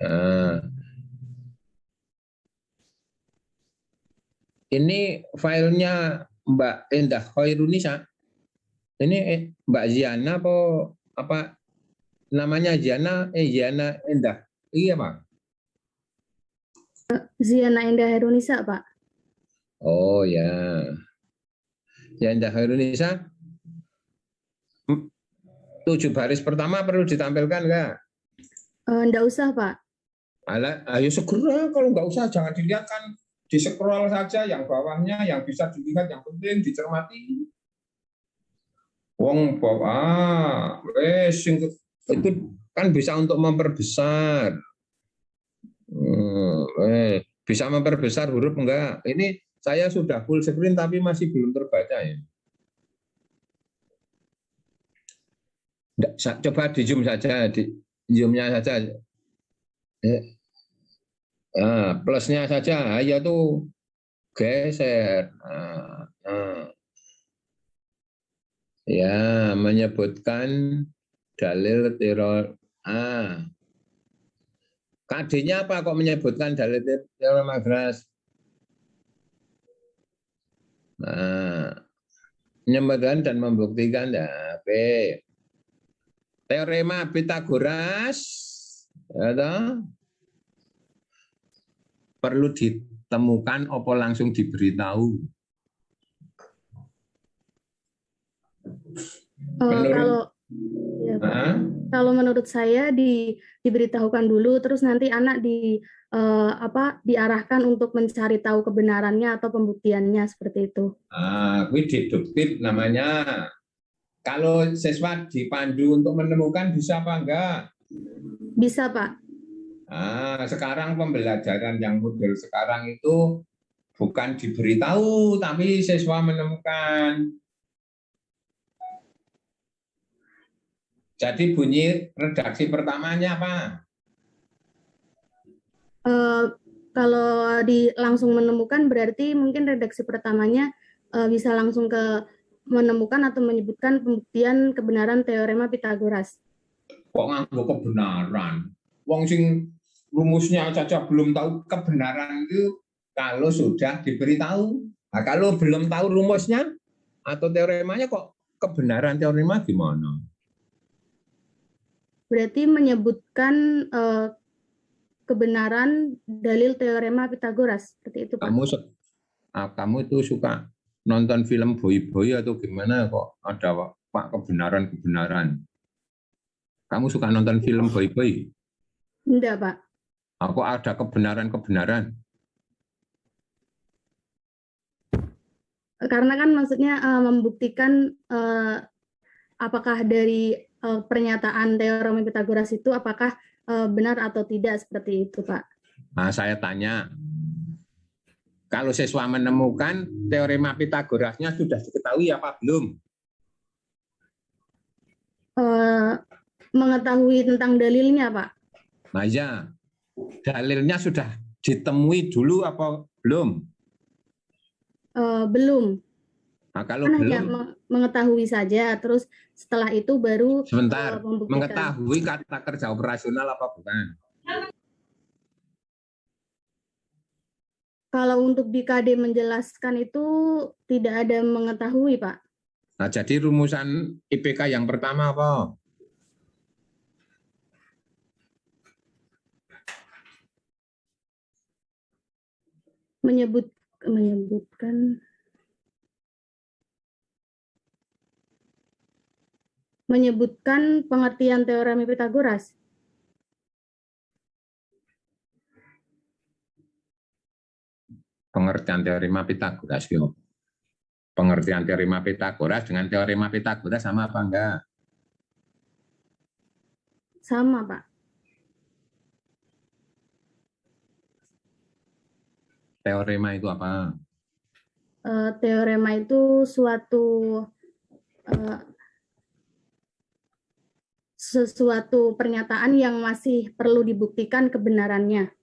Nah, ini filenya Mbak Endah Khairunisa. Ini Mbak Ziana apa namanya Ziana? Ziana Endah. Iya Pak. Ziana Endah Herunisa, Pak. Oh ya. Ziana Khairunisa. 7 baris pertama perlu ditampilkan nggak? Enggak usah, Pak. Ayo segera, kalau nggak usah jangan dilihat kan, di scroll saja yang bawahnya yang bisa dilihat, yang penting dicermati. Wong itu kan bisa untuk memperbesar. Bisa memperbesar huruf enggak? Ini saya sudah full screen tapi masih belum terbaca ya. Coba di zoom saja, di zoomnya saja. Plusnya saja, ya tuh geser. Ya, menyebutkan dalil KD-nya apa kok menyebutkan dalil teorem Agras? Menyebutkan dan membuktikan. P. Teorema Pitagoras ya, perlu ditemukan apa langsung diberitahu? Kalau menurut saya diberitahukan dulu, terus nanti anak diarahkan untuk mencari tahu kebenarannya atau pembuktiannya seperti itu. Ini deduktif namanya. Kalau siswa dipandu untuk menemukan bisa apa enggak? Bisa, Pak. Sekarang pembelajaran yang model sekarang itu bukan diberitahu, tapi siswa menemukan. Jadi bunyi redaksi pertamanya apa? Kalau langsung menemukan berarti mungkin redaksi pertamanya bisa langsung ke menemukan atau menyebutkan pembuktian kebenaran teorema Pitagoras. Kok nganggo kebenaran? Wong sing rumusnya saja belum tahu kebenaran itu kalau sudah diberitahu. Nah, kalau belum tahu rumusnya atau teoremanya kok kebenaran teorema gimana? Berarti menyebutkan kebenaran dalil teorema Pitagoras seperti itu, Pak. Kamu itu suka nonton film boy atau gimana kok ada Pak kebenaran? Kamu suka nonton film boy? Enggak, Pak. Aku ada kebenaran. Karena kan maksudnya membuktikan apakah dari pernyataan teorema Pitagoras itu apakah benar atau tidak seperti itu, Pak. Nah, saya tanya, kalau siswa menemukan teorema Pitagorasnya sudah diketahui apa belum? Mengetahui tentang dalilnya, Pak. Nah ya, dalilnya sudah ditemui dulu apa belum? Belum. Nah, kalau kan belum, hanya mengetahui saja, terus setelah itu baru sebentar, membuktikan. Mengetahui kata kerja operasional apa bukan? Kalau untuk di KD menjelaskan itu tidak ada mengetahui, Pak. Nah, jadi rumusan IPK yang pertama apa? Menyebutkan pengertian teorema Pitagoras. Pengertian teorema Pitagoras, yo. Pengertian teorema Pitagoras dengan teorema Pitagoras sama apa enggak? Sama, Pak. Teorema itu apa? Teorema itu sesuatu pernyataan yang masih perlu dibuktikan kebenarannya.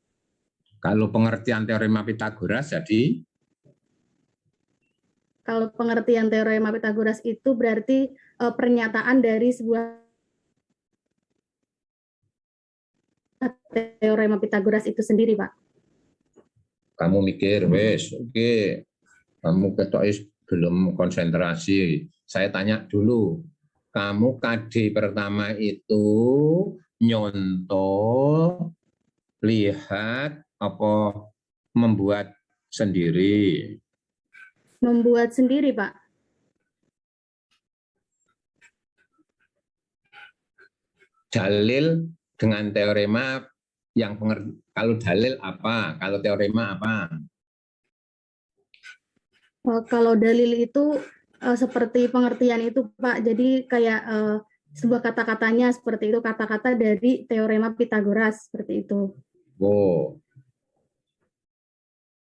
Kalau pengertian teorema Pitagoras jadi? Kalau pengertian teorema Pitagoras itu berarti pernyataan dari sebuah teorema Pitagoras itu sendiri, Pak? Kamu mikir, wes, oke. Kamu ketokis belum konsentrasi. Saya tanya dulu, kamu KD pertama itu nyontoh, lihat, apa membuat sendiri? Membuat sendiri, Pak. Dalil dengan teorema yang kalau dalil apa, kalau teorema apa? Kalau dalil itu seperti pengertian itu, Pak. Jadi kayak sebuah kata-katanya seperti itu, kata-kata dari teorema Pitagoras seperti itu. Oh,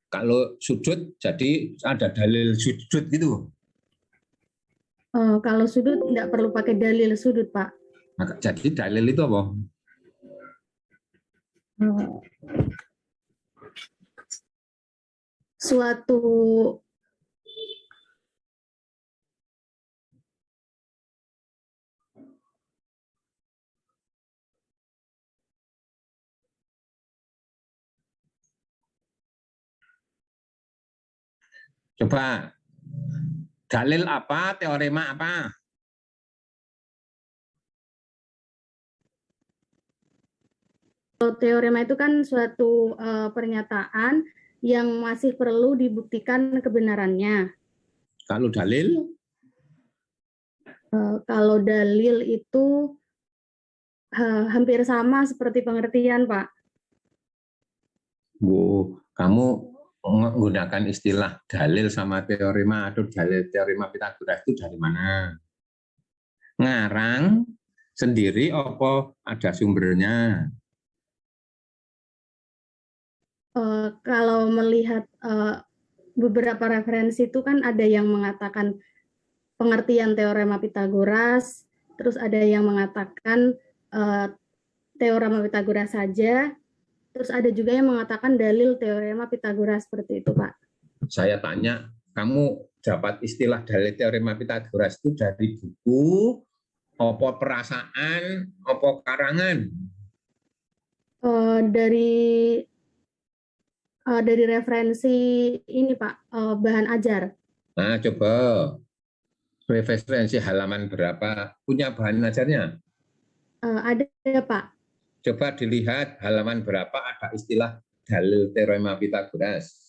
kalau sudut jadi ada dalil sudut gitu. Kalau sudut nggak perlu pakai dalil sudut, Pak. Jadi dalil itu apa? Suatu Coba dalil apa, teorema apa? teorema itu kan suatu pernyataan yang masih perlu dibuktikan kebenarannya. Kalau dalil? Kalau dalil itu hampir sama seperti pengertian, Pak. Kamu menggunakan istilah dalil sama teorema atau dalil teorema Pitagoras itu dari mana? Ngarang sendiri apa ada sumbernya? Kalau melihat beberapa referensi itu kan ada yang mengatakan pengertian teorema Pitagoras, terus ada yang mengatakan teorema Pitagoras saja, terus ada juga yang mengatakan dalil teorema Pitagoras seperti itu, Pak. Saya tanya, kamu dapat istilah dalil teorema Pitagoras itu dari buku, apa perasaan, apa karangan? Dari referensi ini, Pak, bahan ajar. Nah, coba referensi halaman berapa? Punya bahan ajarnya? Ada, Pak. Coba dilihat halaman berapa ada istilah dalil teorema Pitagoras.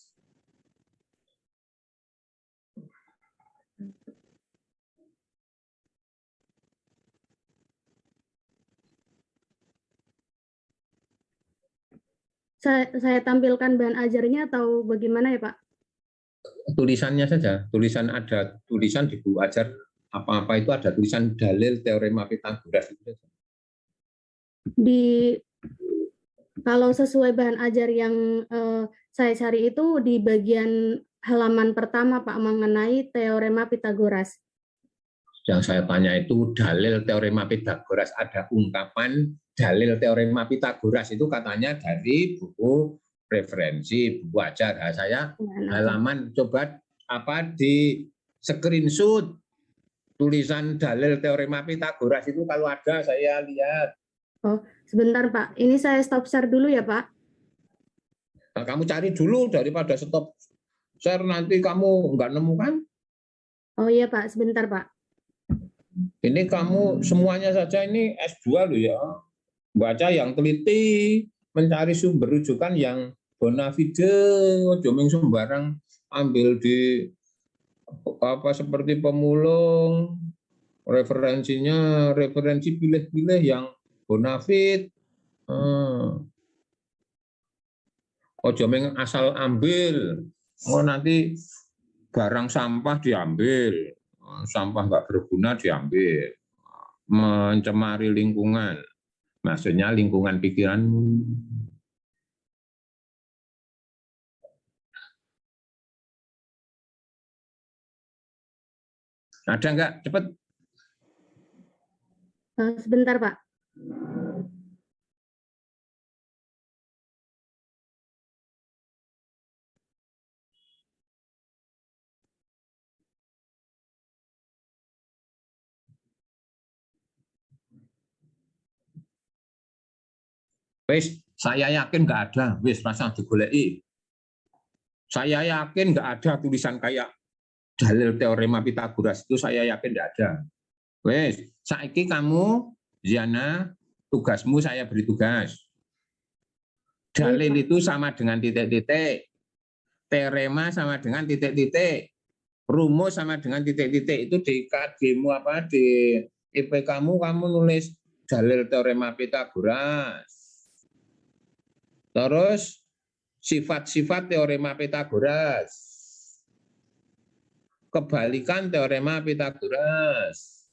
Saya tampilkan bahan ajarnya atau bagaimana ya, Pak? Tulisannya saja, tulisan di buku ajar apa-apa itu ada tulisan dalil teorema Pitagoras itu saja. Kalau sesuai bahan ajar yang saya cari itu di bagian halaman pertama, Pak, mengenai teorema Pitagoras. Yang saya tanya itu dalil teorema Pitagoras, ada ungkapan dalil teorema Pitagoras itu katanya dari buku referensi, buku ajar. Nah, saya halaman coba di screenshot tulisan dalil teorema Pitagoras itu kalau ada saya lihat. Oh, sebentar, Pak. Ini saya stop share dulu ya, Pak. Nah, kamu cari dulu daripada stop share nanti kamu nggak nemu kan? Oh iya, Pak. Sebentar, Pak. Ini kamu semuanya saja ini S2 loh ya. Baca yang teliti, mencari sumber rujukan yang bona fide, jomeng sembarang ambil di apa seperti pemulung, referensinya referensi pilih-pilih yang bona fide. Oh, jomeng asal ambil. Oh, nanti barang sampah diambil, sampah nggak berguna diambil, mencemari lingkungan, maksudnya lingkungan pikiranmu. Ada nggak? Cepat. Sebentar, Pak. Wis, saya yakin nggak ada. Wis, rasa digoleki. Saya yakin nggak ada tulisan kayak dalil teorema Pitagoras itu, saya yakin nggak ada. Wes, saiki kamu, Ziana, tugasmu saya beri tugas. Dalil itu sama dengan titik-titik, teorema sama dengan titik-titik, rumus sama dengan titik-titik. Itu di KD-mu apa di IPK-mu kamu nulis dalil teorema Pitagoras. Terus sifat-sifat teorema Pitagoras. Kebalikan teorema Pitagoras.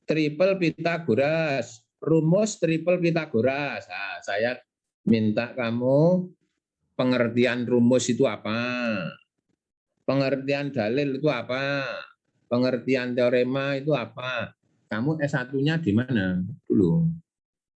Triple Pitagoras. Rumus triple Pitagoras. Nah, saya minta kamu pengertian rumus itu apa? Pengertian dalil itu apa? Pengertian teorema itu apa? Kamu S1-nya di mana dulu?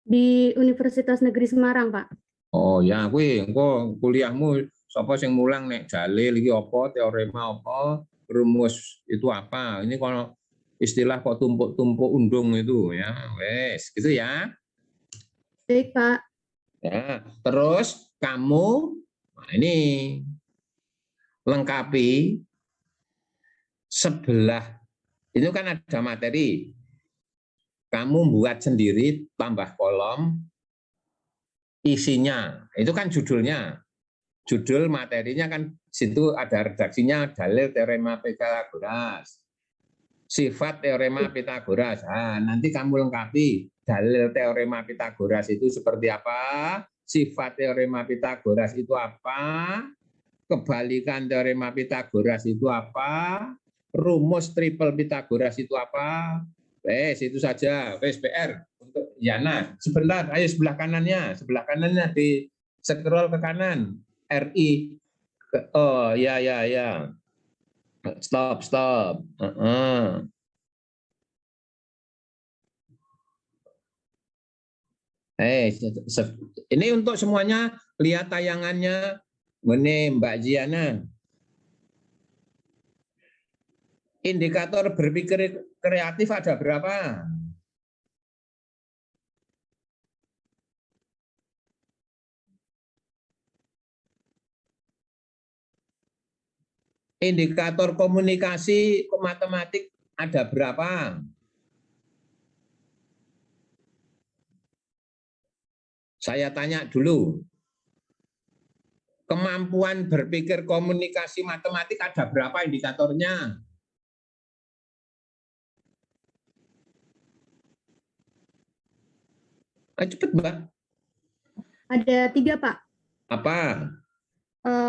Di Universitas Negeri Semarang, Pak. Oh ya, engko kuliahmu sapa sing mulang nek dalil iki apa, teorema apa, rumus itu apa. Ini kalau istilah kok tumpuk-tumpuk undung itu ya. Wes, gitu ya. Baik, Pak. Ya, terus kamu nah ini lengkapi sebelah itu kan ada materi. Kamu buat sendiri tambah kolom isinya, itu kan judulnya. Judul materinya kan situ ada redaksinya dalil teorema Pitagoras. Sifat teorema Pitagoras. Nah, nanti kamu lengkapi dalil teorema Pitagoras itu seperti apa? Sifat teorema Pitagoras itu apa? Kebalikan teorema Pitagoras itu apa? Rumus triple Pitagoras itu apa? Wes, itu saja. Wes PR untuk Yana. Sebentar, ayo sebelah kanannya di scroll ke kanan. RI. Oh, ya. Stop. Ini untuk semuanya lihat tayangannya. Ini Mbak Ziana. Indikator berpikir kreatif ada berapa? Indikator komunikasi matematik ada berapa? Saya tanya dulu. Kemampuan berpikir komunikasi matematik ada berapa indikatornya? Cepet, Mbak. Ada 3, Pak. Apa?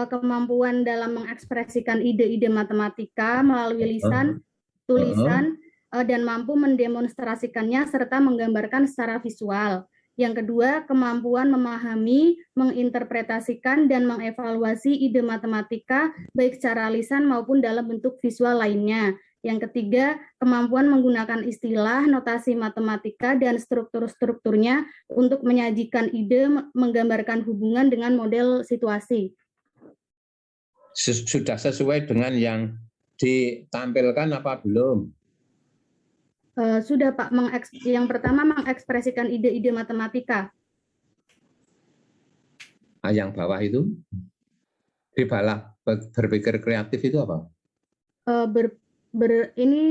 Kemampuan dalam mengekspresikan ide-ide matematika melalui lisan, tulisan, dan mampu mendemonstrasikannya serta menggambarkan secara visual. Yang kedua, kemampuan memahami, menginterpretasikan, dan mengevaluasi ide matematika baik secara lisan maupun dalam bentuk visual lainnya. Yang ketiga, kemampuan menggunakan istilah, notasi matematika, dan struktur-strukturnya untuk menyajikan ide, menggambarkan hubungan dengan model situasi. Sudah sesuai dengan yang ditampilkan apa belum? Sudah, Pak. Yang pertama mengekspresikan ide-ide matematika. Yang bawah itu? Di bawah berpikir kreatif itu apa? Ini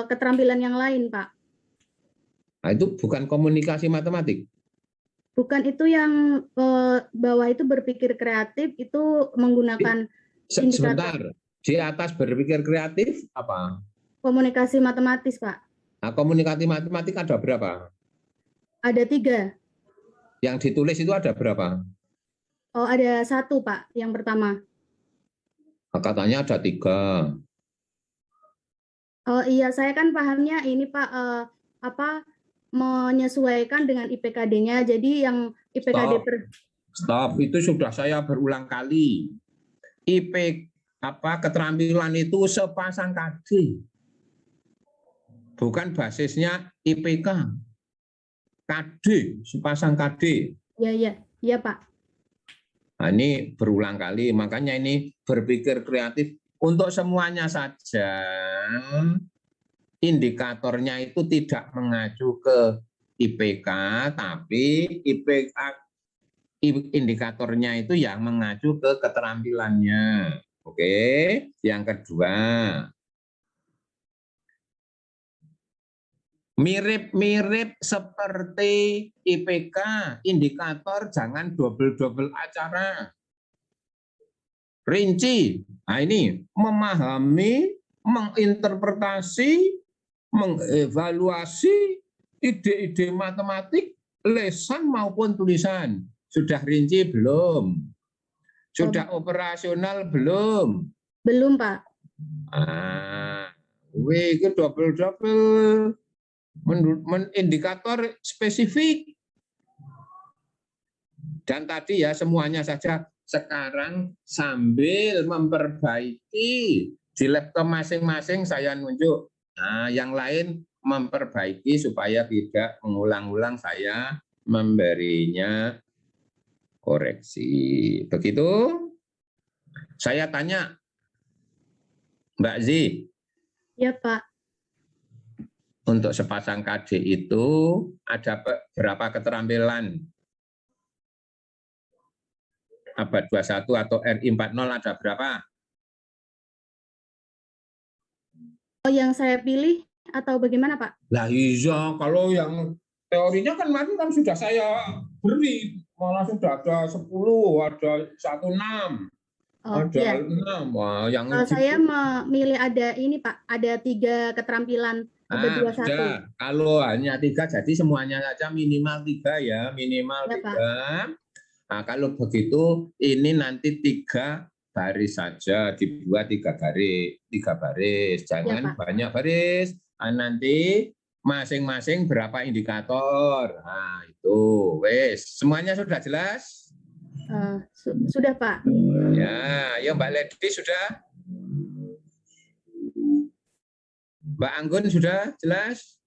keterampilan yang lain, Pak. Nah, itu bukan komunikasi matematik? Bukan, itu yang bawah itu berpikir kreatif, itu menggunakan sebentar, di atas berpikir kreatif apa? Komunikasi matematis, Pak. Nah, komunikasi matematik ada berapa? Ada 3. Yang ditulis itu ada berapa? Oh, ada 1, Pak, yang pertama. Katanya ada 3. Oh iya, saya kan pahamnya ini, Pak, menyesuaikan dengan IPKD-nya. Jadi yang IPKD Stop, itu sudah saya berulang kali. Keterampilan itu sepasang KD. Bukan basisnya IPK. KD, sepasang KD. Iya, Pak. Nah, ini berulang kali, makanya ini berpikir kreatif. Untuk semuanya saja, indikatornya itu tidak mengacu ke IPK, tapi IPK indikatornya itu yang mengacu ke keterampilannya. Oke, yang kedua, mirip-mirip seperti IPK, indikator jangan double-double acara. Rinci, nah ini memahami, menginterpretasi, mengevaluasi ide-ide matematik, lesan maupun tulisan. Sudah rinci belum? Sudah operasional belum? Belum, Pak. Itu double-double. Indikator spesifik. Dan tadi ya semuanya saja sekarang sambil memperbaiki di laptop masing-masing saya nunjuk. Nah, yang lain memperbaiki supaya tidak mengulang-ulang saya memberinya koreksi. Begitu? Saya tanya, Mbak Zi. Ya, Pak. Untuk sepasang KD itu ada berapa keterampilan? Abad 21 atau RI 40 ada berapa? Oh, yang saya pilih atau bagaimana, Pak? Lah iya, kalau yang teorinya kan kemarin kan sudah saya beri, malah sudah ada 10, ada 16, ada ya. 6. Wah, yang saya memilih ada ini, Pak, ada 3 keterampilan abad 21. Sudah. Kalau hanya 3, jadi semuanya saja minimal 3 ya, minimal ya, 3. Pak. Nah, kalau begitu ini nanti 3 baris saja, dibuat 3 baris, jangan ya, banyak baris. Nah, nanti masing-masing berapa indikator. Nah, itu wes semuanya sudah jelas? Sudah, Pak. Ya Mbak Ledi sudah? Mbak Anggun sudah jelas?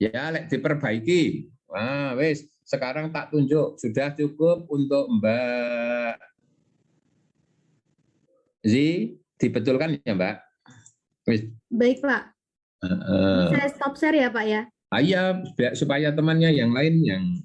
Ya, diperbaiki. Nah, wes sekarang tak tunjuk, sudah cukup untuk Mbak Zi, dibetulkan ya Mbak? Baik Pak. Bisa stop share ya Pak ya? Iya, supaya temannya yang lain yang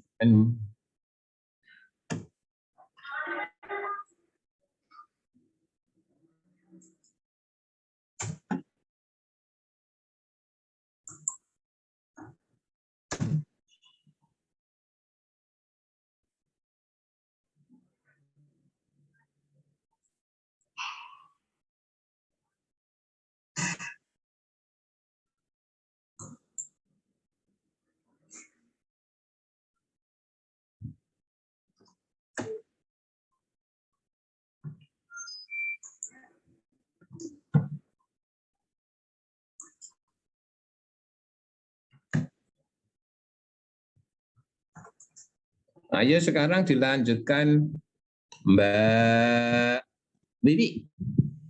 ayo sekarang dilanjutkan Mbak Bibi.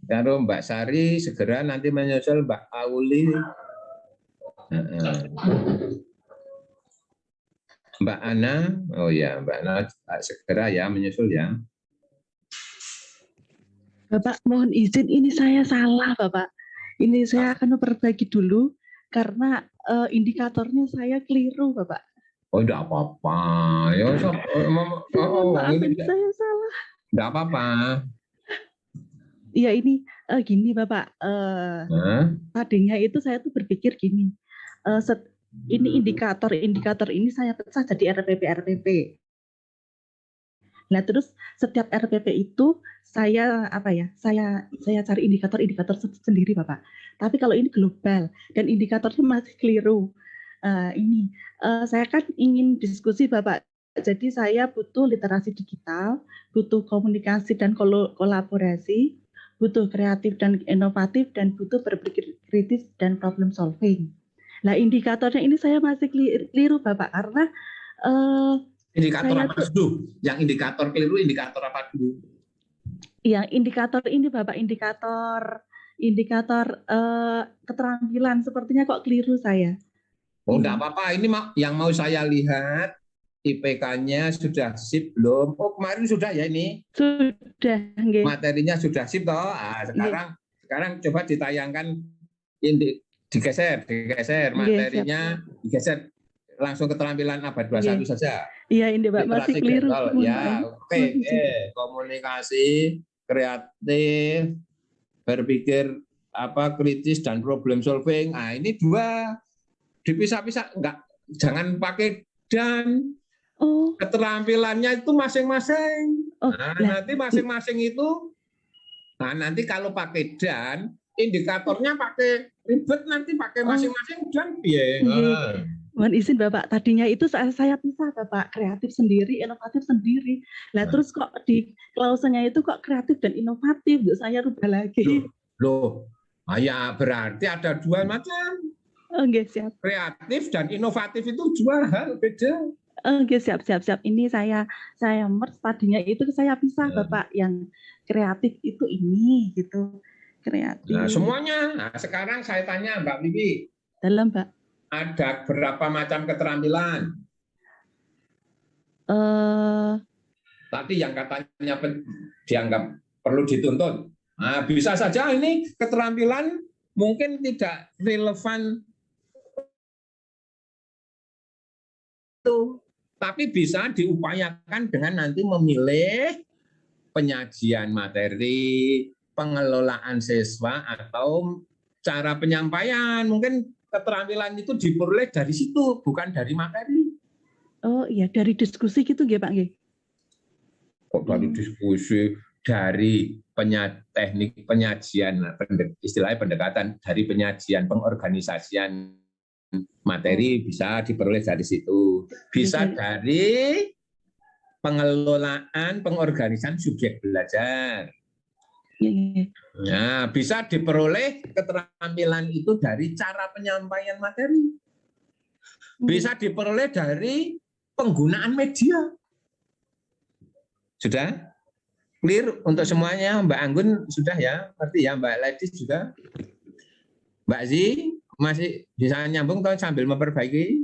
Kalau Mbak Sari segera nanti menyusul Mbak Auli. Mbak Ana, oh ya Mbak Ana segera ya menyusul ya. Bapak mohon izin ini saya salah Bapak. Ini saya akan memperbaiki dulu karena indikatornya saya keliru Bapak. Oh enggak apa-apa. Ya ini saya salah. Enggak apa-apa. Iya ini gini Bapak. Tadinya itu saya tuh berpikir gini. Ini indikator ini saya pecah jadi RPP. Nah terus setiap RPP itu saya saya cari indikator sendiri Bapak. Tapi kalau ini global dan indikatornya masih keliru. Saya kan ingin diskusi Bapak. Jadi saya butuh literasi digital, butuh komunikasi dan kolaborasi, butuh kreatif dan inovatif, dan butuh berpikir kritis dan problem solving. Nah indikatornya ini saya masih keliru Bapak karena indikator apa dulu? Yang indikator keliru indikator apa dulu? Yang indikator ini Bapak, indikator keterampilan sepertinya kok keliru saya. Oh enggak apa-apa, ini yang mau saya lihat IPK-nya sudah sip belum? Oh kemarin sudah ya ini? Sudah. Okay. Materinya sudah sip toh. Sekarang coba ditayangkan digeser materinya, digeser langsung keterampilan abad 21 saja. Iya, ini Pak masih Literasi keliru. general, ya, oke. Komunikasi, kreatif, berpikir kritis dan problem solving. Nah, ini dua dipisah-pisah, enggak, jangan pakai dan. Oh, Keterampilannya itu masing-masing. oh, Nanti masing-masing itu, nanti kalau pakai dan, indikatornya pakai ribet, nanti pakai masing-masing dan iya. Mohon izin Bapak, tadinya itu saya pisah Bapak, kreatif sendiri, inovatif sendiri. Lah terus kok di klausenya itu kok kreatif dan inovatif, saya rubah lagi. Loh, ya berarti ada dua macam. Oke, siap. Kreatif dan inovatif itu dua hal beda. Oke, siap. Ini saya merge, tadinya itu saya pisah Bapak, yang kreatif itu ini gitu. Kreatif. Nah, semuanya. Nah, sekarang saya tanya Mbak Bibi. Dalam Mbak. Ada berapa macam keterampilan? Tadi yang katanya dianggap perlu dituntut. Nah, bisa saja ini keterampilan mungkin tidak relevan itu, tapi bisa diupayakan dengan nanti memilih penyajian materi, pengelolaan siswa, atau cara penyampaian. Mungkin keterampilan itu diperoleh dari situ, bukan dari materi. Oh iya, dari diskusi gitu ya Pak? Kok dari diskusi, dari teknik penyajian, istilahnya pendekatan, dari penyajian pengorganisasian materi bisa diperoleh dari situ. Bisa dari pengelolaan pengorganisasian subjek belajar. Nah, bisa diperoleh keterampilan itu dari cara penyampaian materi. Bisa diperoleh dari penggunaan media. Sudah? Clear untuk semuanya? Mbak Anggun sudah ya? Ngerti ya? Mbak Ledis juga? Mbak Zi masih bisa nyambung atau sambil memperbaiki?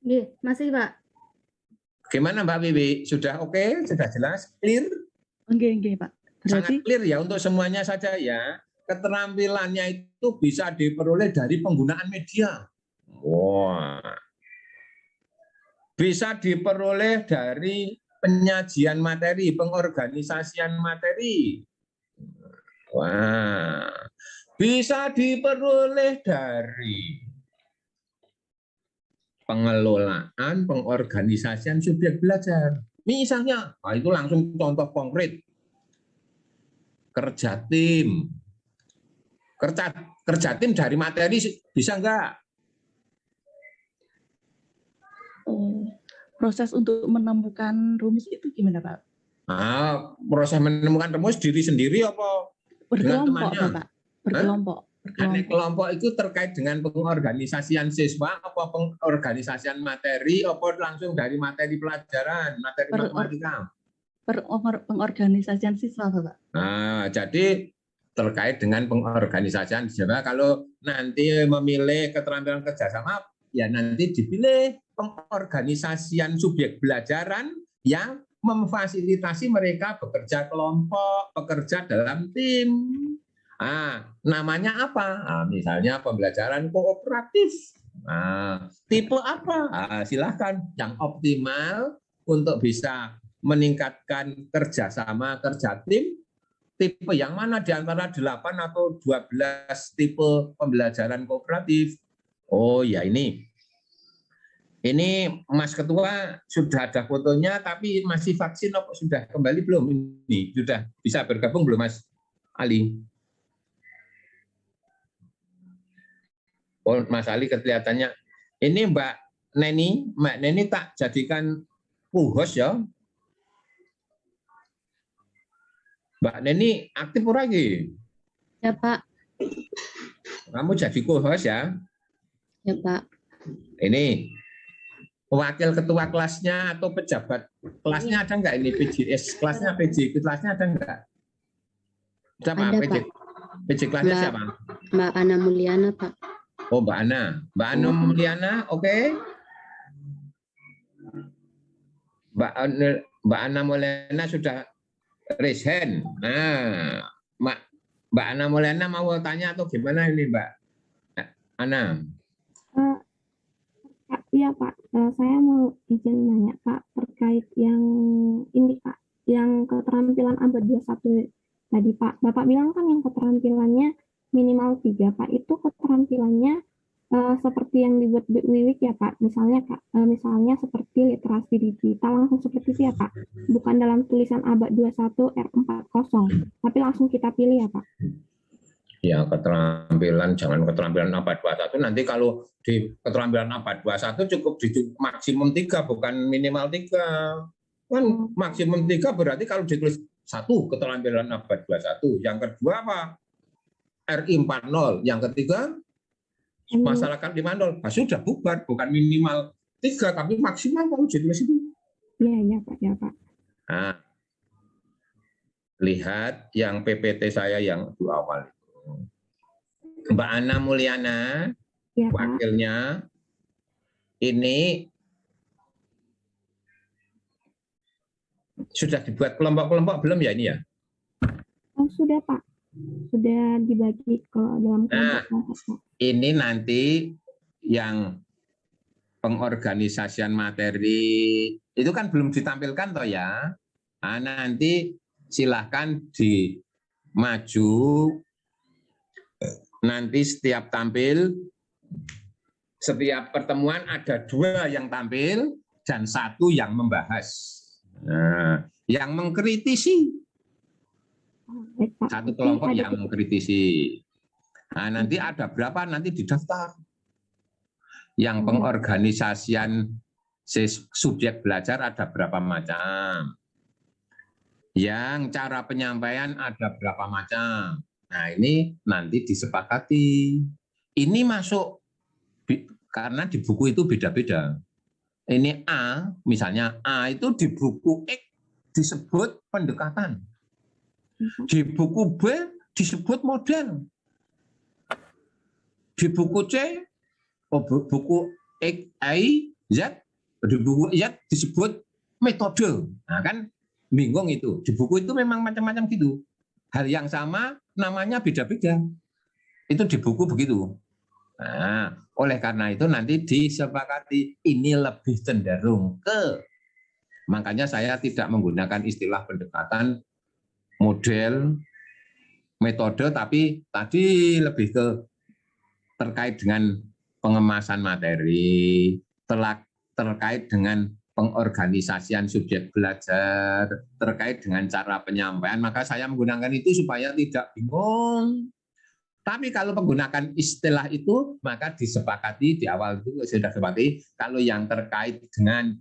Iya, masih Pak. Gimana Mbak Bibi? Sudah oke? Sudah jelas? Clear? Oke Pak. Sangat clear ya untuk semuanya saja ya. Keterampilannya itu bisa diperoleh dari penggunaan media. Wah. Bisa diperoleh dari penyajian materi, pengorganisasian materi. Wah. Bisa diperoleh dari pengelolaan, pengorganisasian subjek belajar. Misalnya, itu langsung contoh konkret. Kerja tim dari materi bisa enggak? Proses untuk menemukan rumus itu gimana Pak? Proses menemukan rumus diri sendiri apa dengan temannya? Bapak. Berkelompok. Kelompok itu terkait dengan pengorganisasian siswa, apa pengorganisasian materi, apa langsung dari materi pelajaran, materi matematika? Pengorganisasian siswa Bapak. Jadi terkait dengan pengorganisasian siswa, kalau nanti memilih keterampilan kerjasama, ya nanti dipilih pengorganisasian subjek belajaran yang memfasilitasi mereka bekerja kelompok, bekerja dalam tim. Namanya apa? Misalnya pembelajaran kooperatif. Tipe apa? Silahkan yang optimal untuk bisa meningkatkan kerjasama, kerja tim, tipe yang mana di antara 8 atau 12 tipe pembelajaran kooperatif? Oh ya ini Mas Ketua sudah ada fotonya, tapi masih vaksin apa sudah kembali belum? Ini sudah bisa bergabung belum Mas Ali? Oh Mas Ali kelihatannya. Ini Mbak Neni tak jadikan co-host ya. Mbak Neni aktif lagi? Ya Pak. Kamu jadi co-host ya? Ya Pak. Ini wakil ketua kelasnya atau pejabat kelasnya ada enggak ini PJS kelasnya, PJ kelasnya ada enggak? Siapa? Ada, PJ, Pak. PJ kelasnya siapa? Mbak Ana Mulyana Pak. Oh Mbak Ana. Mbak Ana Mulyana, oke. Mbak Ana Mulyana sudah raise hand. Mbak Ana Mulyana mau tanya atau gimana ini Mbak Ana? Iya Pak, Saya mau izin nanya Pak terkait yang ini Pak, yang keterampilan abad 21 tadi Pak. Bapak bilang kan yang keterampilannya minimal 3 Pak. Itu keterampilannya seperti yang dibuat Wiwik ya Pak. Misalnya seperti literasi digital langsung seperti itu ya Pak. Bukan dalam tulisan abad 21 R40, tapi langsung kita pilih ya Pak. Ya, keterampilan, jangan keterampilan abad 21. Nanti kalau di keterampilan abad 21 cukup di maksimum 3, bukan minimal 3. Kan maksimum 3 berarti kalau ditulis 1 keterampilan abad 21. Yang kedua apa? RI 40. Yang ketiga masyarakat 50. Nah, sudah bubar, bukan minimal 3, tapi maksimal kalau ditulis itu. Iya Pak, ya Pak. Nah, lihat yang PPT saya yang di awal. Mbak Ana Mulyana, ya, wakilnya, ini sudah dibuat kelompok-kelompok belum ya ini ya? Oh sudah Pak, sudah dibagi ke dalam kelompok. Ini nanti yang pengorganisasian materi itu kan belum ditampilkan toh ya. Nah, nanti silahkan di maju. Nanti setiap tampil, setiap pertemuan ada 2 yang tampil dan 1 yang membahas. Nah, yang mengkritisi. Satu kelompok yang mengkritisi. Nah, nanti ada berapa nanti didaftar. Yang pengorganisasian subjek belajar ada berapa macam. Yang cara penyampaian ada berapa macam. Nah, ini nanti disepakati. Ini masuk, karena di buku itu beda-beda. Ini A, misalnya A itu di buku X disebut pendekatan. Di buku B disebut model. Di buku C, buku X, Y, Z, di buku Z disebut metode. Nah, kan bingung itu. Di buku itu memang macam-macam gitu. Hal yang sama namanya beda-beda. Itu di buku begitu. Nah, oleh karena itu nanti disepakati ini lebih cenderung ke. Makanya saya tidak menggunakan istilah pendekatan, model, metode, tapi tadi lebih ke terkait dengan pengemasan materi, terkait dengan pengorganisasian subjek belajar, terkait dengan cara penyampaian, maka saya menggunakan itu supaya tidak bingung. Tapi kalau menggunakan istilah itu, maka disepakati di awal itu sudah sepakati, kalau yang terkait dengan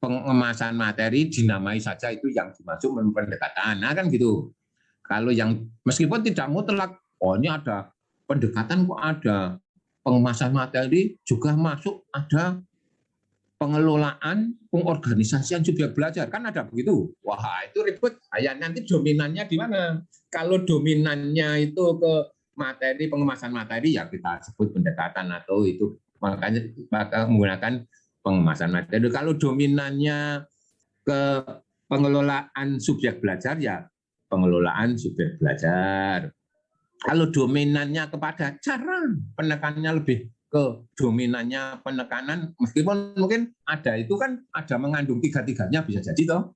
pengemasan materi dinamai saja itu yang dimaksud pendekatan. Nah kan gitu. Kalau yang meskipun tidak mutlak, oh ini ada pendekatan kok ada, pengemasan materi juga masuk ada pengelolaan pengorganisasian subjek belajar, kan ada begitu. Wah itu ribet. Ya, nanti dominannya di mana? Kalau dominannya itu ke materi, pengemasan materi, ya kita sebut pendekatan atau itu, makanya menggunakan pengemasan materi. Kalau dominannya ke pengelolaan subjek belajar, ya pengelolaan subjek belajar. Kalau dominannya kepada cara penekanannya lebih ke dominannya penekanan, meskipun mungkin ada itu kan ada mengandung tiga-tiganya, bisa jadi toh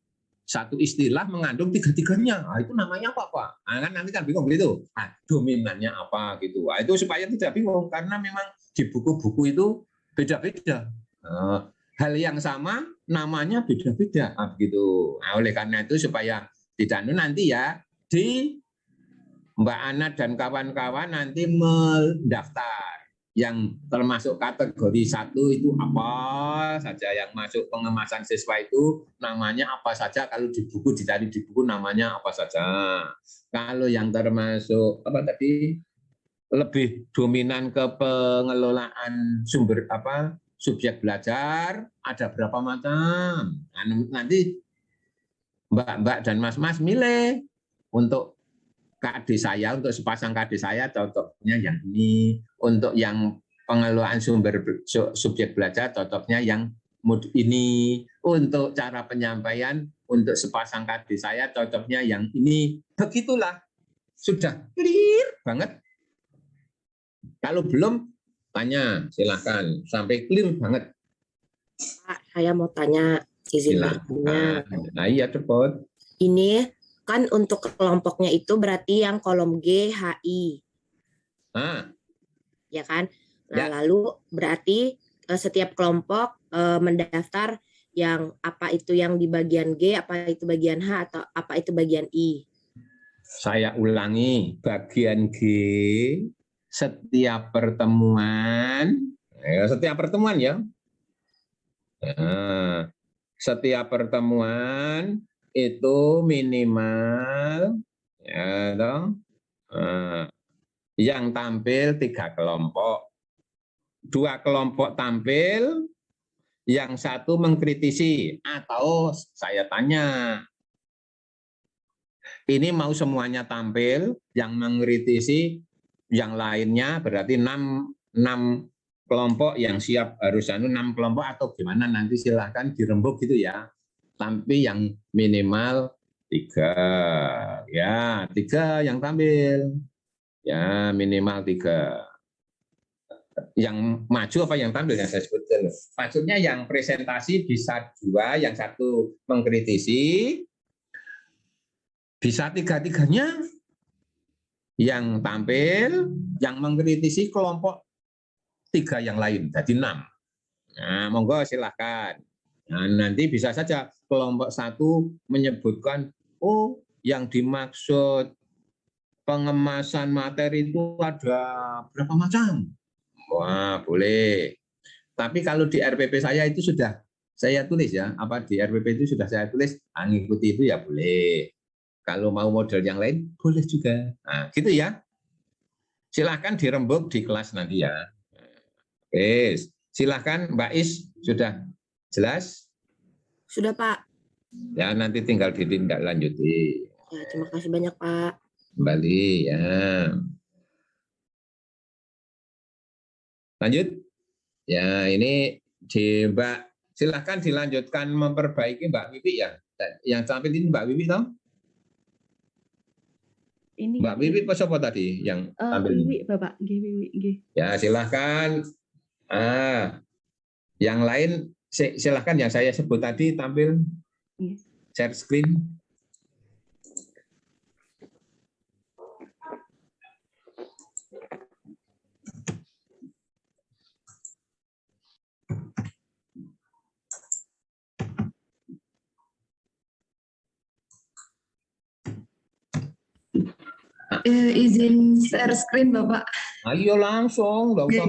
satu istilah mengandung tiga-tiganya. Nah, itu namanya apa Pak? Nah, kan nanti kan bingung gitu. Nah, dominannya apa gitu. Nah, itu supaya tidak bingung karena memang di buku-buku itu beda-beda. Hal yang sama namanya beda-beda. Nah, begitu. Nah, oleh karena itu supaya tidak nanti ya di Mbak Ana dan kawan-kawan nanti mendaftar yang termasuk kategori 1 itu apa saja, yang masuk pengemasan siswa itu namanya apa saja, kalau di buku dicari di buku namanya apa saja. Kalau yang termasuk apa tadi lebih dominan ke pengelolaan sumber subjek belajar ada berapa macam. Nanti Mbak-mbak dan Mas-mas milih untuk KD saya, untuk sepasang KD saya cocoknya yang ini, untuk yang pengelolaan sumber subjek belajar cocoknya yang mod ini, untuk cara penyampaian untuk sepasang KD saya cocoknya yang ini. Begitulah, sudah clear banget. Kalau belum tanya silahkan sampai clear banget. Pak, saya mau tanya, izin bertanya. Silakan. Nah, iya cepet. Ini kan untuk kelompoknya itu berarti yang kolom G, HI, Ah, ya kan? Nah, ya. lalu berarti setiap kelompok mendaftar yang apa itu yang di bagian G, apa itu bagian H, atau apa itu bagian I. Saya ulangi, bagian G setiap pertemuan, ya. Nah, setiap pertemuan itu minimal ya toh, yang tampil 3 kelompok. 2 kelompok tampil, yang satu mengkritisi. Atau saya tanya, ini mau semuanya tampil, yang mengkritisi, yang lainnya berarti 6 kelompok yang siap harus 6 kelompok atau gimana, nanti silahkan dirembuk gitu ya. Tapi yang minimal 3, ya 3 yang tampil, ya minimal 3. Yang maju apa yang tampil yang saya sebutkan. Maksudnya yang presentasi bisa 2, yang satu mengkritisi, bisa 3-3-nya yang tampil, yang mengkritisi kelompok 3 yang lain, jadi 6. Nah, monggo silahkan. Nah, nanti bisa saja kelompok 1 menyebutkan, oh yang dimaksud pengemasan materi itu ada berapa macam. Wah, boleh. Tapi kalau di RPP saya itu sudah saya tulis ya, apa di RPP itu sudah saya tulis, ngikuti itu ya boleh. Kalau mau model yang lain, boleh juga. Nah, gitu ya. Silahkan dirembuk di kelas nanti ya. Oke, silahkan Mbak Is, sudah jelas? Sudah, Pak. Ya, nanti tinggal ditindaklanjuti. Ya, terima kasih banyak, Pak. Kembali ya. Lanjut. Ya, ini di Mbak, silahkan dilanjutkan memperbaiki Mbak Wiwi ya. Yang tampil ini Mbak Wiwi toh? Ini Mbak Wiwi apa siapa tadi yang tampil? Wiwi, Bapak. Wiwi. Ya, silahkan. Yang lain silahkan yang saya sebut tadi tampil. Share screen. Izin share screen Bapak. Ayo langsung, nggak usah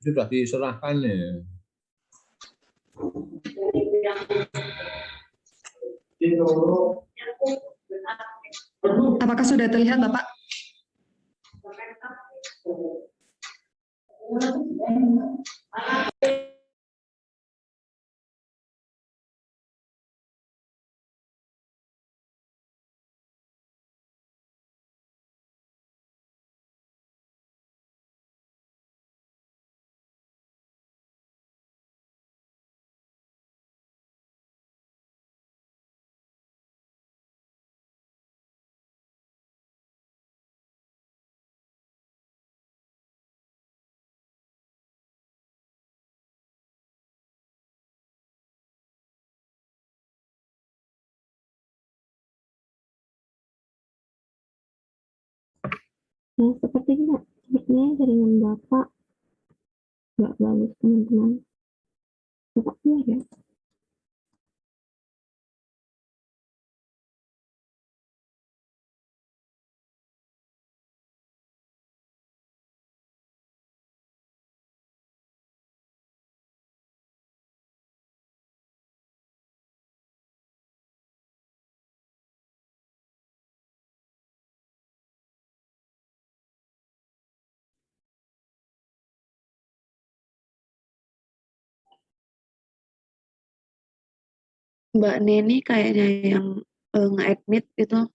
Sudah diserahkan ya. Apakah sudah terlihat Bapak? Nah, sepertinya jaringan Bapak nggak bagus, teman-teman. Bapak keluar ya. Mbak Neni kayaknya yang nge-admit itu.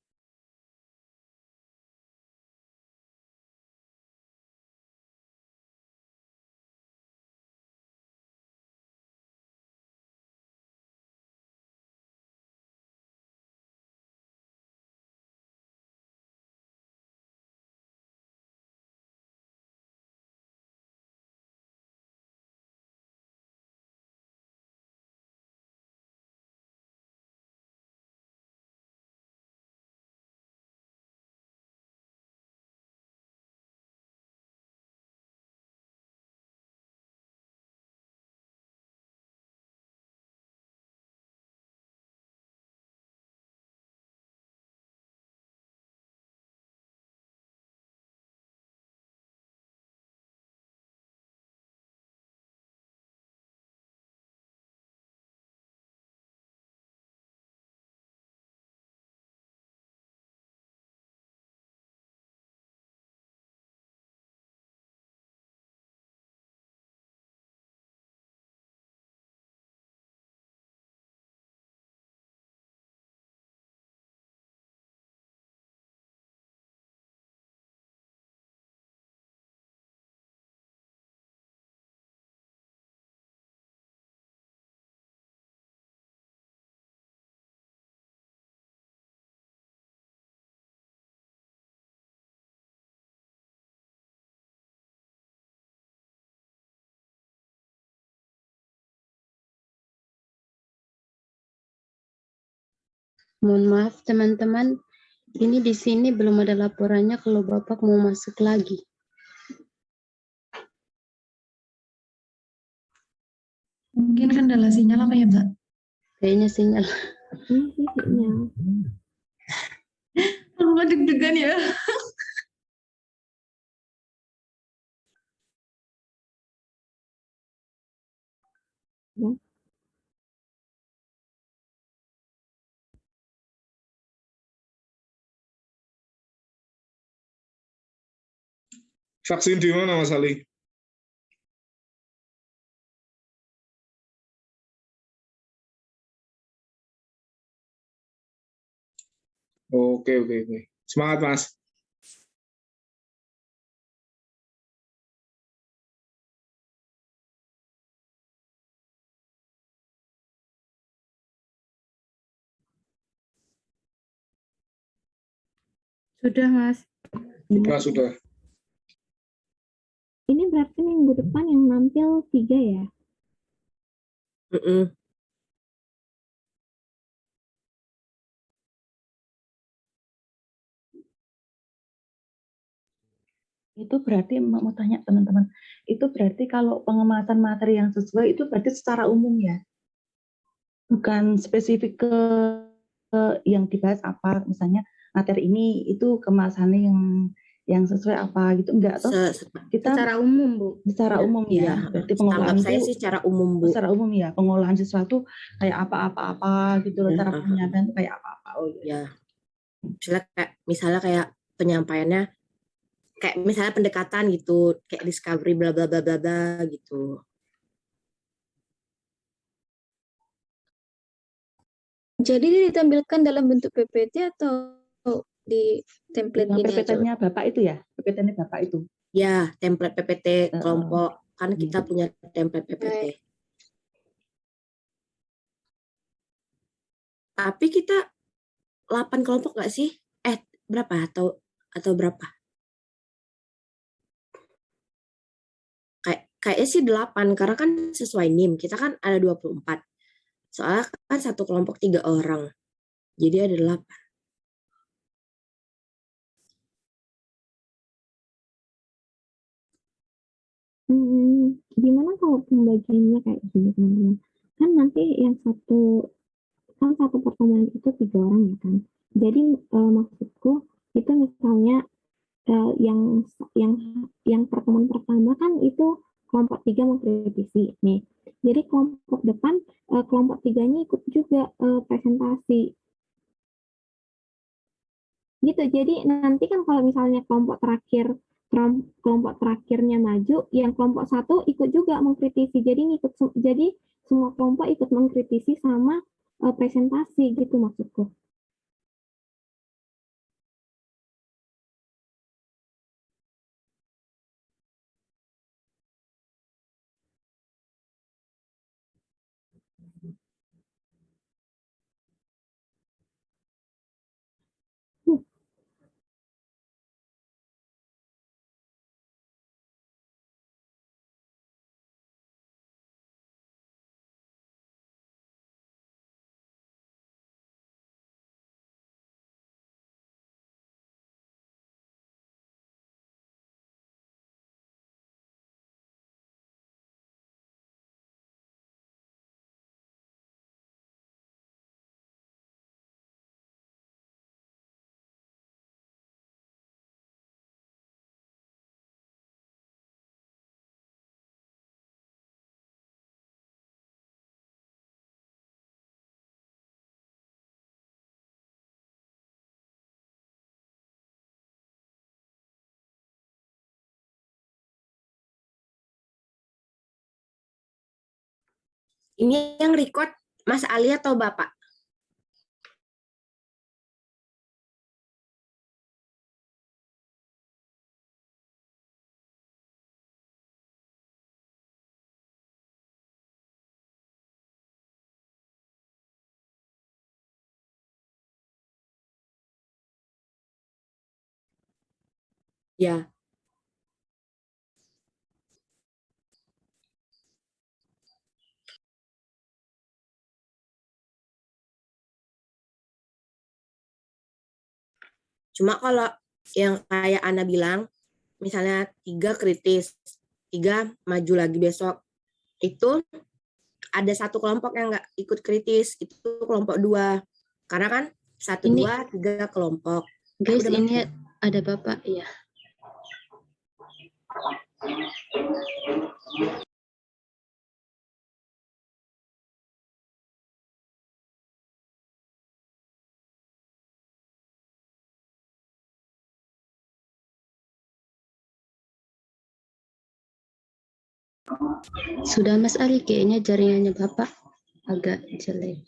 Mohon maaf teman-teman, ini di sini belum ada laporannya kalau Bapak mau masuk lagi. Mungkin kendala sinyal apa ya, Mbak? Kayaknya sinyal. Ini sih sinyal. Aku deg-degan ya. Ya. Vaksin di mana, Mas Ali? Oke, oke, oke. Semangat, Mas. Sudah, Mas. Sudah. Ini berarti minggu depan yang nampil 3 ya? Mm-mm. Itu berarti mau tanya teman-teman, itu berarti kalau pengemasan materi yang sesuai itu berarti secara umum ya, bukan spesifik ke yang dibahas apa, misalnya materi ini itu kemasannya yang sesuai apa gitu, enggak toh? Kita Secara umum, Bu. secara umum Iya, ya, berarti anggap pengolahan saya itu sih secara umum, Bu. secara umum ya, pengolahan sesuatu kayak apa-apa gitu loh, cara Ya, penyampaian itu kayak apa-apa. Oh iya. Ya. Misalnya kayak penyampaiannya kayak misalnya pendekatan gitu, kayak discovery bla bla bla bla bla gitu. Jadi dia ditampilkan dalam bentuk PPT atau di template Yang ini aja? PPT-nya Bapak itu ya, PPT-nya Bapak itu. Ya, template PPT kelompok. Kan kita punya template PPT. Tapi kita 8 kelompok nggak sih? Berapa? Atau berapa? Kayaknya sih 8, karena kan sesuai NIM. Kita kan ada 24. Soalnya kan satu kelompok 3 orang. Jadi ada 8. Gimana kalau pembagiannya kayak gini, teman-teman? Kan nanti yang satu pertemuan itu 3 orang ya kan. Jadi maksudku itu misalnya yang pertemuan pertama kan itu kelompok 3 mengkritisi nih. Jadi kelompok depan kelompok 3-nya ikut juga presentasi. Gitu. Jadi nanti kan kalau misalnya kelompok terakhirnya maju, yang kelompok 1 ikut juga mengkritisi. Jadi semua kelompok ikut mengkritisi sama presentasi gitu maksudku. Ini yang record Mas Ali atau Bapak? Ya. Cuma kalau yang kayak Ana bilang, misalnya 3 kritis, 3 maju lagi besok, itu ada satu kelompok yang nggak ikut kritis, itu kelompok 2. Karena kan 1, Ini 2, 3 kelompok. guys, Udah, ini ada Bapak ya. Sudah Mas Ari, kayaknya jaringannya Bapak agak jelek.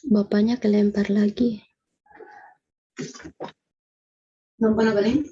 Bapaknya kelempar lagi. Nampak apa nih?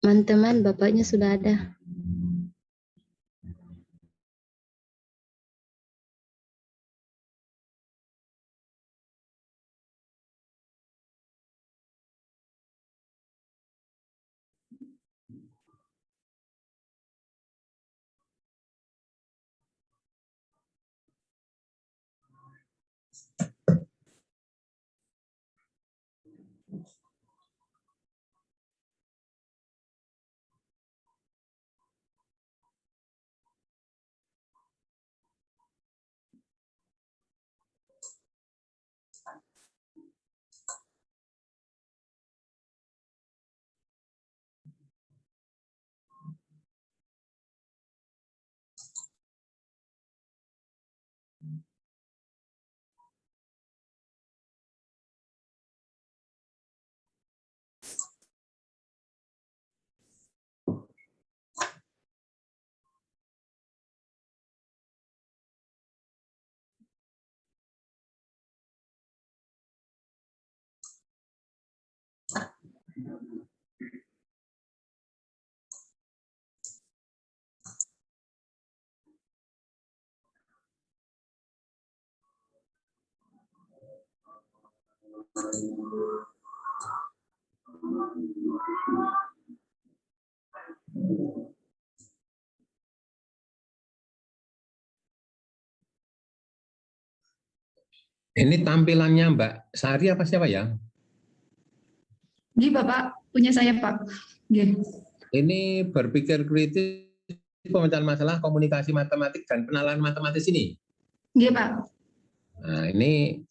Teman-teman, bapaknya sudah ada. Ini tampilannya Mbak Sari apa siapa ya? Gih, Bapak, punya saya, Pak. Gih. Ini berpikir kritis, pemecahan masalah, komunikasi matematik, dan penalaran matematis ini. Gih, Pak. Nah, ini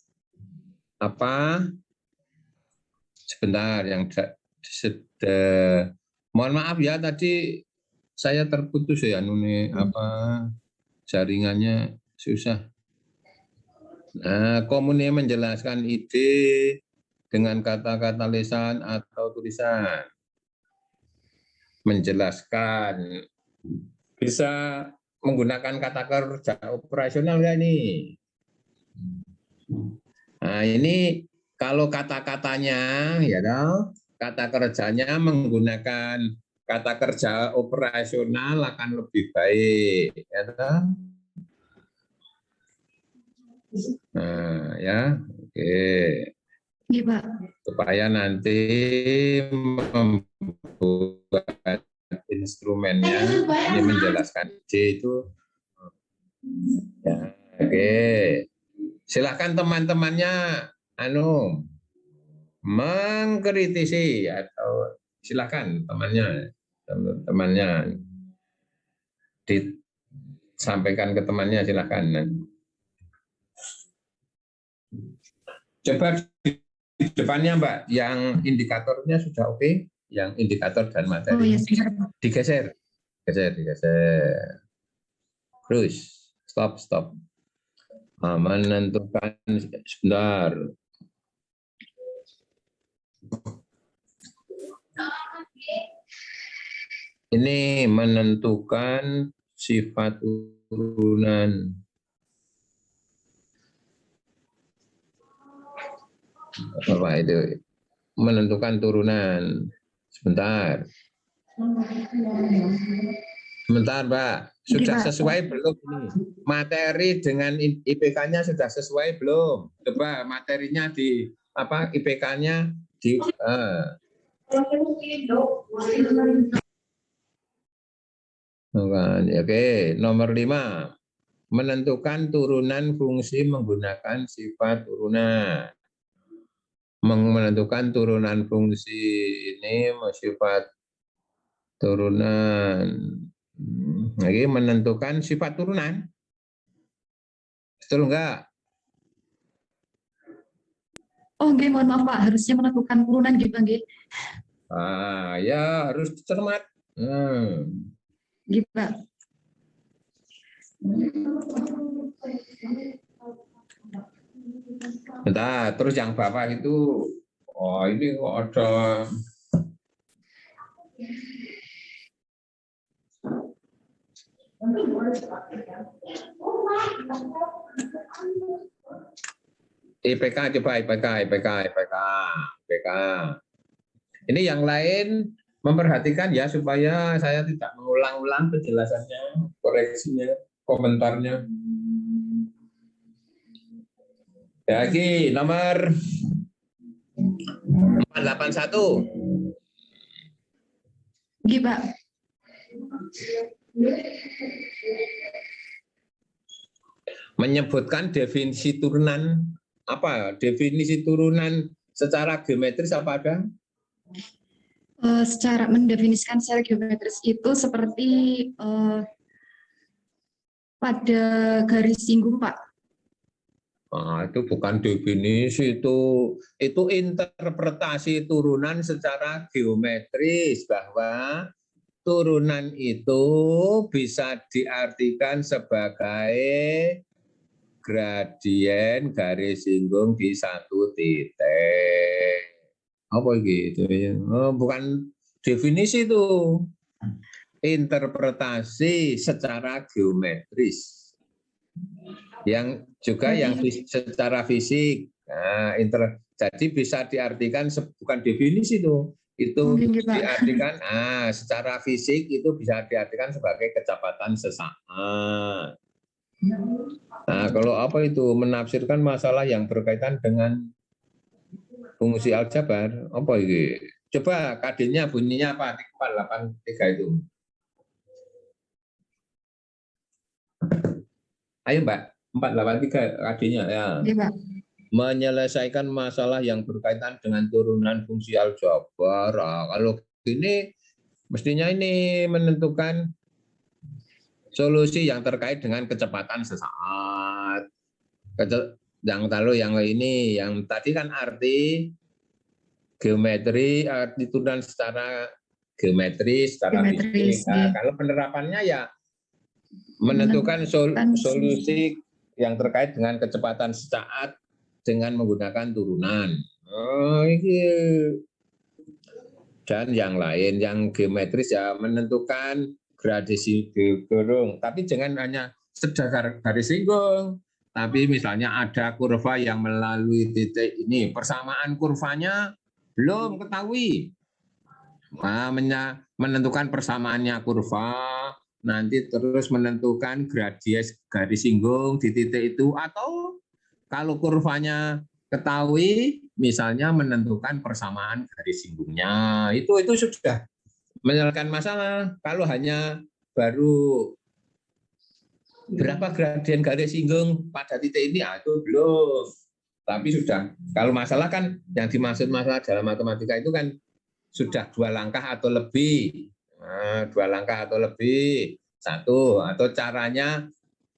apa? Sebentar, yang mohon maaf ya, tadi saya terputus ya, Nuni, apa jaringannya susah. Nah, komunikasi menjelaskan ide dengan kata-kata lisan atau tulisan. Menjelaskan, bisa menggunakan kata kerja operasional nggak nih? Nah, ini kalau kata-katanya, ya toh, kata kerjanya menggunakan kata kerja operasional akan lebih baik, ya toh? Nah, ya, oke. Gih, Pak. Supaya nanti membuat instrumennya, ini menjelaskan ide itu. Ya, oke. Silakan teman-temannya mengkritisi atau silakan temannya disampaikan ke temannya, silakan. Coba di depannya Mbak, yang indikatornya sudah oke, yang indikator dan materi. Oh, iya, digeser. Terus stop. Menentukan sebentar. Ini menentukan sifat turunan. Apa itu? Menentukan turunan. Sebentar, Mbak. Sudah sesuai belum ini? Materi dengan IPK-nya sudah sesuai belum? Coba materinya di apa, IPK-nya di Oke, nomor 5. Menentukan turunan fungsi menggunakan sifat turunan. Menentukan turunan fungsi ini sifat turunan. Lagi menentukan sifat turunan. Betul enggak? Oh, Gih, mohon maaf, Pak. Harusnya menentukan turunan gitu, Gih. Ya harus cermat. Gitu, Pak. Bentar, terus yang Bapak itu, ini kok ada IPK, coba IPK. Ini yang lain memperhatikan ya supaya saya tidak mengulang-ulang penjelasannya, koreksinya, komentarnya. Ya, lagi nomor 481. Gih, Pak. Menyebutkan definisi turunan apa? Definisi turunan secara geometris apa ada? Secara mendefinisikan secara geometris itu seperti pada garis singgung, Pak. Nah, itu bukan definisi, itu interpretasi turunan secara geometris, bahwa turunan itu bisa diartikan sebagai gradien garis singgung di satu titik. Apa gitu ya? Oh, bukan definisi itu, interpretasi secara geometris. Yang juga yang secara fisik. Nah, jadi bisa diartikan bukan definisi itu diartikan secara fisik itu bisa diartikan sebagai kecepatan sesaat. Nah, kalau apa itu menafsirkan masalah yang berkaitan dengan fungsi aljabar, apa itu? Coba KD-nya bunyinya apa? 483 itu. Ayo Mbak, 483 KD-nya ya. Iya, Pak. Menyelesaikan masalah yang berkaitan dengan turunan fungsi aljabar. Kalau ini mestinya ini menentukan solusi yang terkait dengan kecepatan sesaat. Yang kalau yang ini, yang tadi kan arti geometri, arti turunan secara geometris, secara fisik. Nah, kalau penerapannya ya menentukan solusi yang terkait dengan kecepatan sesaat dengan menggunakan turunan. Dan yang lain, yang geometris ya menentukan gradasi gedung, tapi jangan hanya sekedar garis singgung. Tapi misalnya ada kurva yang melalui titik ini, persamaan kurvanya belum ketahui. Nah, menentukan persamaannya kurva, nanti terus menentukan gradius garis singgung di titik itu, atau kalau kurvanya ketahui, misalnya menentukan persamaan garis singgungnya, itu sudah menyelesaikan masalah. Kalau hanya baru berapa gradien garis singgung pada titik ini, itu belum. Tapi sudah, kalau masalah kan yang dimaksud masalah dalam matematika itu kan sudah 2 langkah atau lebih. Nah, 2 langkah atau lebih, satu, atau caranya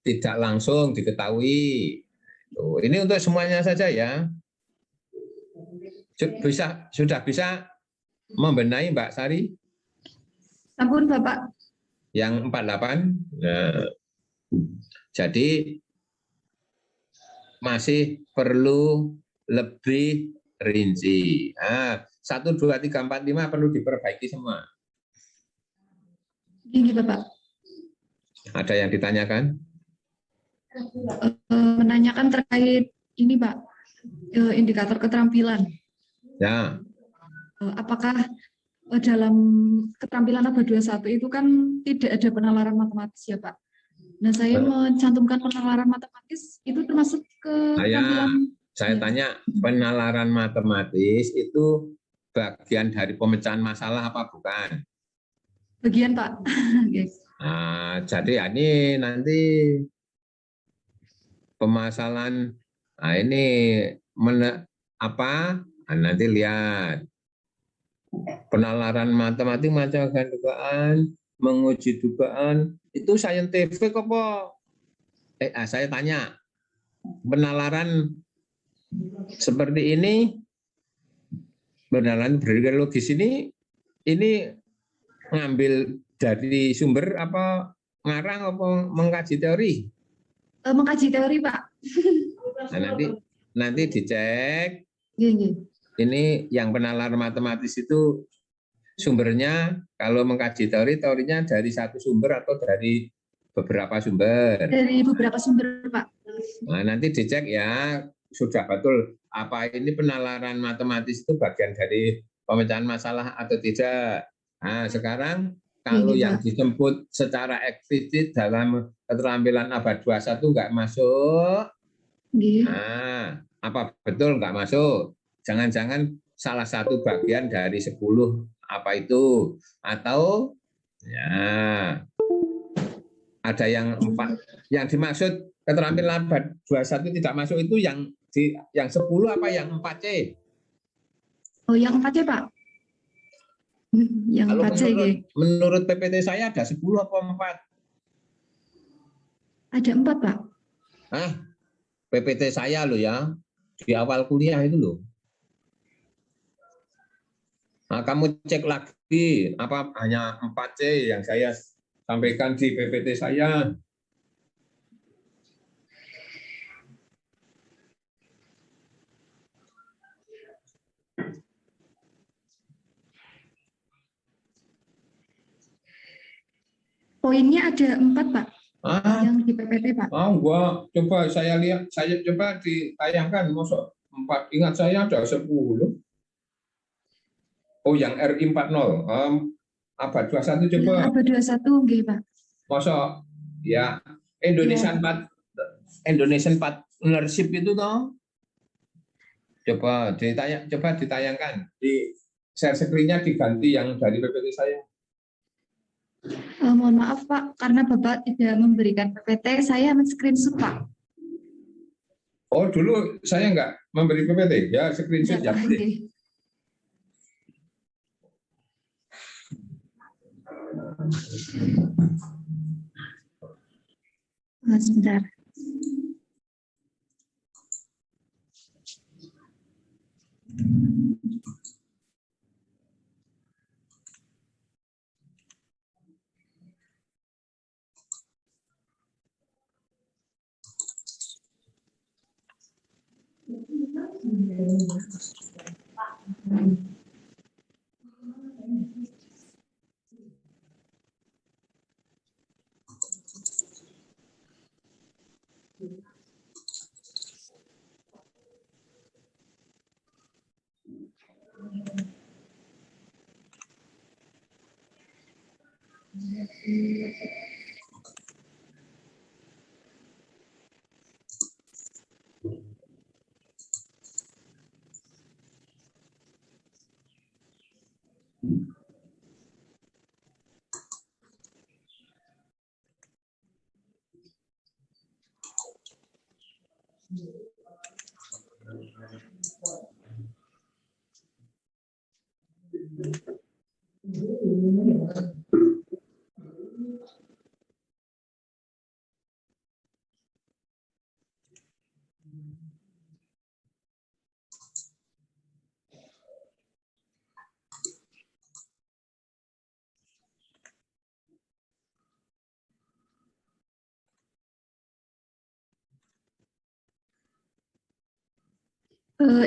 tidak langsung diketahui. Ini untuk semuanya saja ya. Sudah bisa membenahi Mbak Sari? Ampun Bapak. Yang 48. Nah, jadi masih perlu lebih rinci. 1, 2, 3, 4, 5 perlu diperbaiki semua. Gini Bapak. Ada yang ditanyakan? Menanyakan terkait ini Pak, indikator keterampilan. Ya. Apakah dalam keterampilan abad 21 itu kan tidak ada penalaran matematis ya Pak? Nah saya mencantumkan penalaran matematis itu termasuk ke keterampilan. Saya tanya, penalaran matematis itu bagian dari pemecahan masalah apa bukan? Bagian Pak. Yes. Nah, jadi ini nanti pemasalan, ini apa? Nah, nanti lihat penalaran matematik macam dugaan, menguji dugaan, itu saintifik apa? Saya tanya, penalaran seperti ini, penalaran logis ini ngambil dari sumber apa ngarang apa mengkaji teori? Mengkaji teori Pak. Nah, nanti dicek. Gini. Ini yang penalaran matematis itu sumbernya kalau mengkaji teorinya dari satu sumber atau dari beberapa sumber? Dari beberapa sumber, Pak. Nah, nanti dicek ya, sudah betul apa ini penalaran matematis itu bagian dari pemecahan masalah atau tidak. Nah, sekarang kalau Ini, yang Pak. disebut secara eksplisit dalam keterampilan abad 21 nggak masuk. Nggih. Nah, apa betul nggak masuk? Jangan-jangan salah satu bagian dari 10 apa itu? Atau ya ada yang 4. Yang dimaksud keterampilan abad 21 tidak masuk itu yang 10 apa yang 4C? Oh, yang 4C, Pak. Yang Kalau 4C, nggih. menurut PPT saya ada 10 apa 4? Ada 4, Pak. Hah? PPT saya loh ya, di awal kuliah itu loh. Nah, kamu cek lagi, apa hanya 4C yang saya sampaikan di PPT saya. Poinnya ada 4, Pak. Ah, Yang di PPT, Pak. enggak. Coba saya lihat, saya coba ditayangkan. Masuk 4, ingat saya ada 10. Oh, yang RI 40. Abad 21 Yang coba. abad 21, nggih, Pak. Masuk ya Ya. Indonesian Partnership itu toh. Coba ditayangkan. Di share screen-nya diganti yang dari PPT saya. Mohon maaf, Pak, karena Bapak tidak memberikan PPT, saya men-screenshot, Pak. Oh, dulu saya nggak memberi PPT. Ya, screenshot ya Pak, boleh. nggih. Sebentar.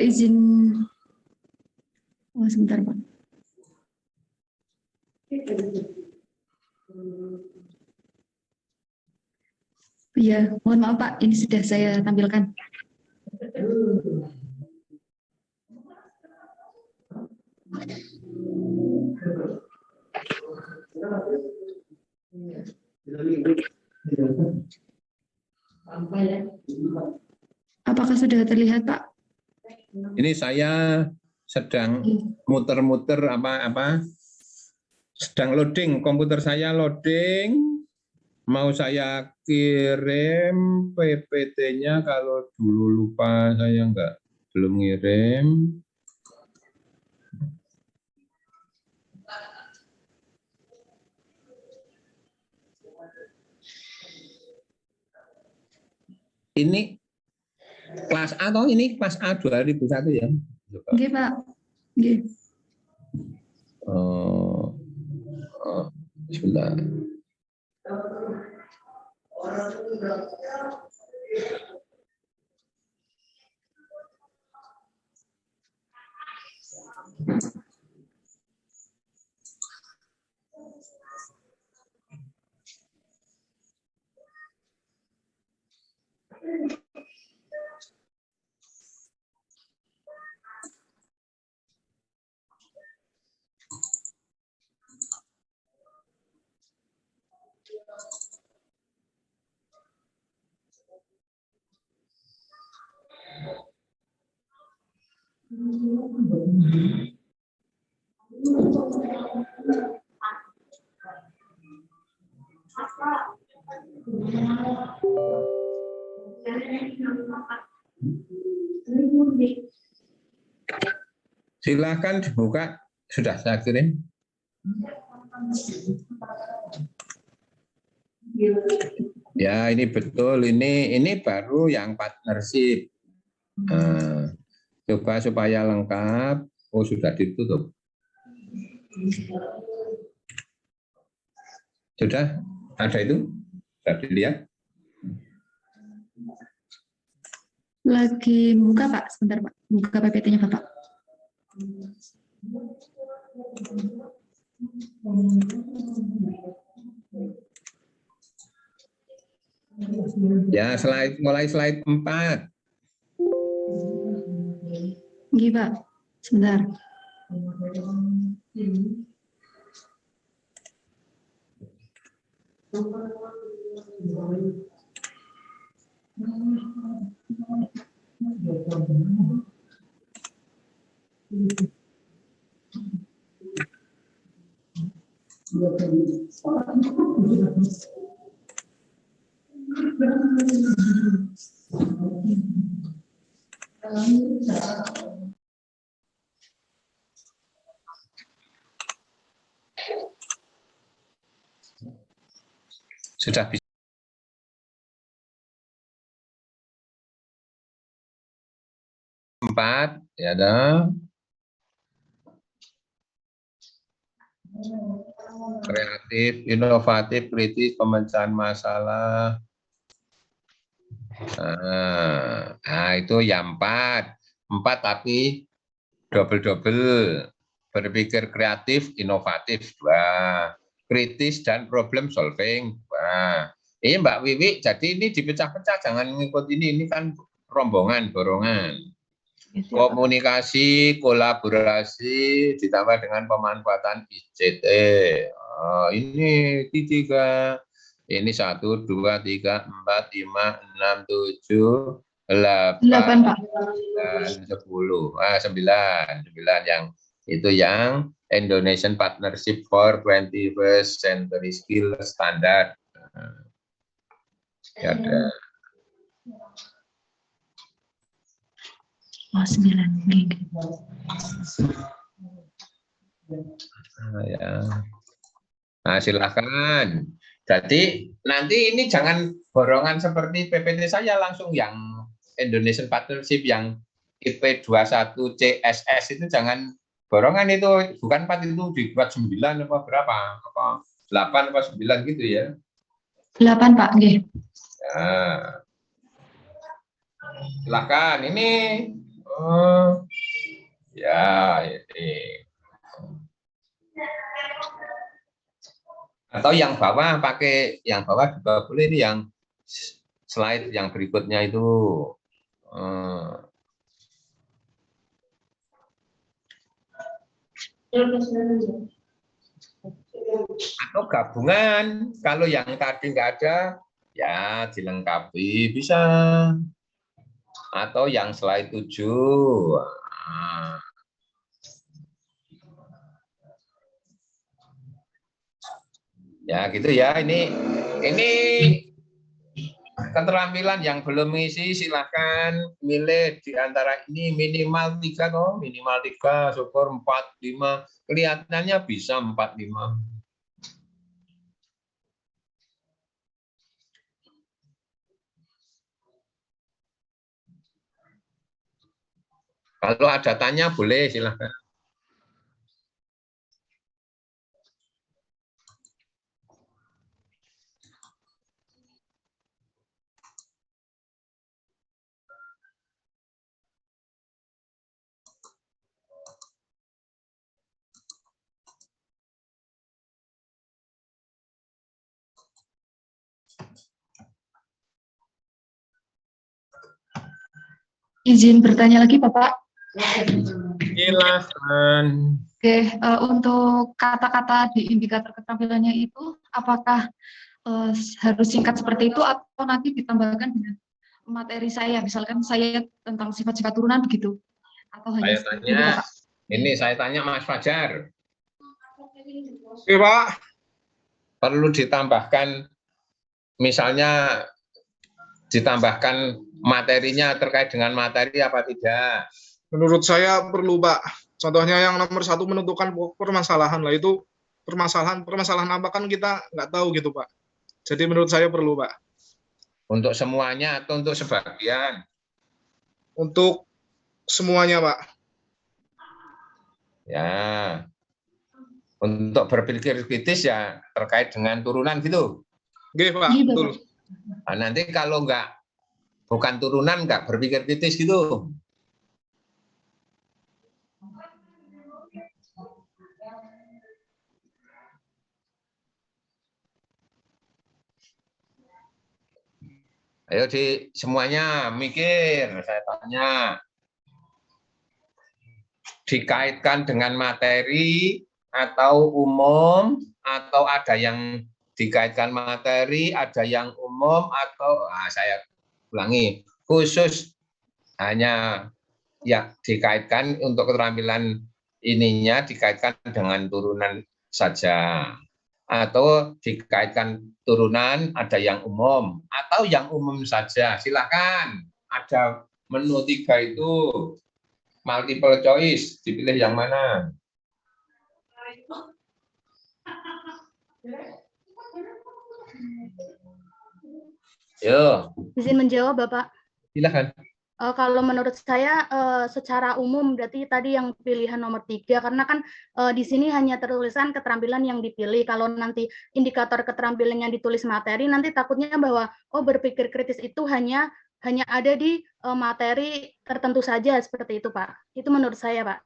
Izin. Oh, sebentar, Pak. Iya, mohon maaf, Pak, ini sudah saya tampilkan. Apakah sudah terlihat, Pak? Ini saya sedang muter-muter sedang loading, komputer saya loading. Mau saya kirim PPT-nya, kalau dulu lupa saya belum ngirim. Ini kelas A atau ini kelas A 2001 ya? Oke, Pak. Oke. Sebentar. Silakan dibuka, sudah saya kirim. Ya, ini betul, ini baru yang partnership. Coba supaya lengkap. Oh, sudah ditutup. Sudah ada itu? Sudah dilihat? Lagi buka Pak, sebentar Pak. Buka PPT-nya Bapak. Ya, mulai slide 4. Iya Pak, sebentar. Sudah bisa. Empat, ya dong. Kreatif, inovatif, kritis, pemecahan masalah. Nah, itu yang 4. 4 tapi double. Berpikir kreatif, inovatif 2. Kritis dan problem solving 2. Ini Mbak Wiwi, jadi ini dipecah-pecah, jangan ngikut ini kan rombongan, borongan. Komunikasi, kolaborasi, ditambah dengan pemanfaatan ICT. Ini 3. Ini 1, 2, 3, 4, 5, 6, 7, 8, 9, 10. 9 yang itu yang Indonesian Partnership for 21st Century Skill Standard. Ya ada. Oh, 9. Ya. Nah, silakan. Jadi nanti ini jangan borongan seperti PPT saya, langsung yang Indonesian Partnership yang IP21 CSS itu jangan borongan, itu bukan 4, itu dibuat 9 apa berapa? Apa 8 apa 9 gitu ya. 8 Pak, nggih. Ya. Silakan ini. Ya, ini. Atau yang bawah, pakai yang bawah juga boleh, ini yang slide yang berikutnya itu. Atau gabungan, kalau yang tadi nggak ada, ya dilengkapi bisa. Atau yang slide 7. Ya gitu ya, ini keterampilan yang belum ngisi silahkan milih di antara ini minimal 3 kok, minimal 3, syukur 4, 5, kelihatannya bisa 4, 5. Kalau ada tanya boleh silahkan. Izin bertanya lagi Bapak. Silakan. Oke, untuk kata-kata di indikator keterampilannya itu apakah harus singkat seperti itu atau nanti ditambahkan dengan materi saya, misalkan saya tentang sifat-sifat turunan begitu, atau hanya Saya tanya, Ini saya tanya Mas Fajar, Oke, Pak. perlu ditambahkan, misalnya ditambahkan materinya terkait dengan materi apa tidak? Menurut saya perlu, Pak. Contohnya yang nomor 1 menentukan permasalahan lah, itu permasalahan apa kan kita nggak tahu gitu, Pak. Jadi menurut saya perlu, Pak. Untuk semuanya atau untuk sebagian? Untuk semuanya, Pak. Ya, untuk berpikir kritis ya terkait dengan turunan gitu. Oke, Pak, Iya, betul. Nah, nanti kalau bukan turunan nggak berpikir kritis gitu. Ayo semuanya mikir, saya tanya. Dikaitkan dengan materi atau umum, atau ada yang dikaitkan materi, ada yang umum, atau saya ulangi, khusus hanya ya dikaitkan untuk keterampilan ininya dikaitkan dengan turunan saja, atau dikaitkan turunan ada yang umum atau yang umum saja. Silakan, ada menu 3 itu multiple choice, dipilih yang mana. Yo, Izin menjawab, Bapak. silakan. Kalau menurut saya secara umum berarti tadi yang pilihan nomor 3, karena kan di sini hanya tertulisan keterampilan yang dipilih. Kalau nanti indikator keterampilan yang ditulis materi, nanti takutnya bahwa berpikir kritis itu hanya ada di materi tertentu saja, seperti itu, Pak. Itu menurut saya, Pak.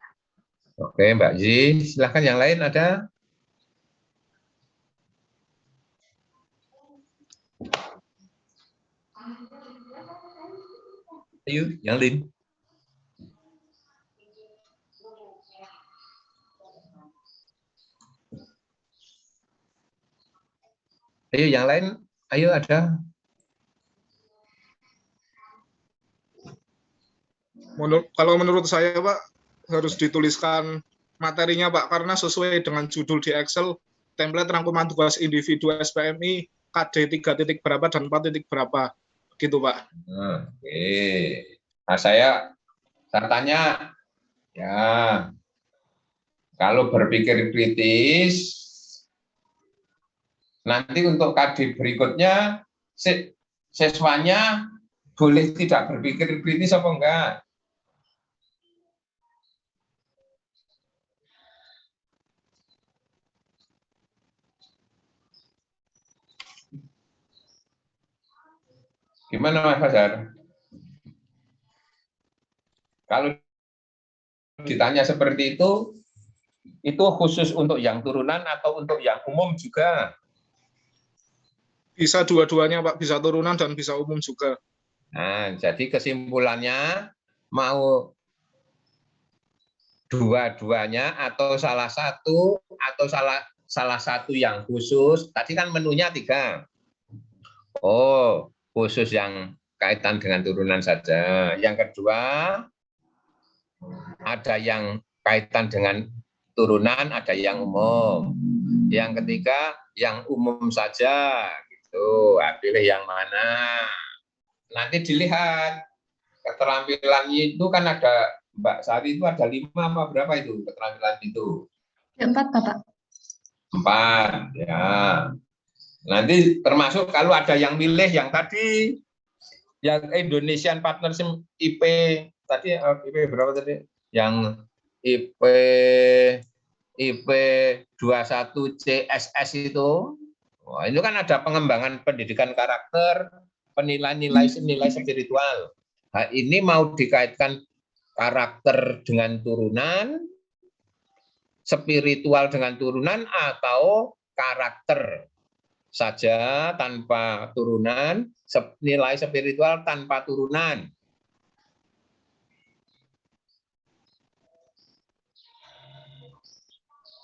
Oke, Mbak Ji, silakan yang lain ada. Ayo, yang lain. Ayo, yang lain. Ayo, ada. Kalau menurut saya, Pak, harus dituliskan materinya, Pak, karena sesuai dengan judul di Excel, template rangkuman tugas individu SPMI, KD 3 titik berapa dan 4 titik berapa. Gitu, Pak. Oke. Nah, saya tanya, ya, kalau berpikir kritis, nanti untuk KD berikutnya, siswanya boleh tidak berpikir kritis apa enggak? Gimana Mas Fajar? Kalau ditanya seperti itu khusus untuk yang turunan atau untuk yang umum juga? Bisa dua-duanya, Pak. Bisa turunan dan bisa umum juga. Nah, jadi kesimpulannya mau dua-duanya atau salah satu atau salah satu yang khusus. Tadi kan menunya 3. Oh, khusus yang kaitan dengan turunan saja. Yang kedua, ada yang kaitan dengan turunan, ada yang umum. Yang ketiga, yang umum saja. Gitu. Pilih yang mana. Nanti dilihat keterampilannya itu kan ada, Mbak Sari itu ada 5 apa berapa itu keterampilan itu? 4, Bapak. 4, ya. Nanti termasuk kalau ada yang milih yang tadi, yang Indonesian Partnership IP, tadi IP berapa tadi? Yang IP 21 CSS itu, wah, itu kan ada pengembangan pendidikan karakter, penilaian nilai spiritual. Nah, ini mau dikaitkan karakter dengan turunan, spiritual dengan turunan, atau karakter saja tanpa turunan, nilai spiritual tanpa turunan.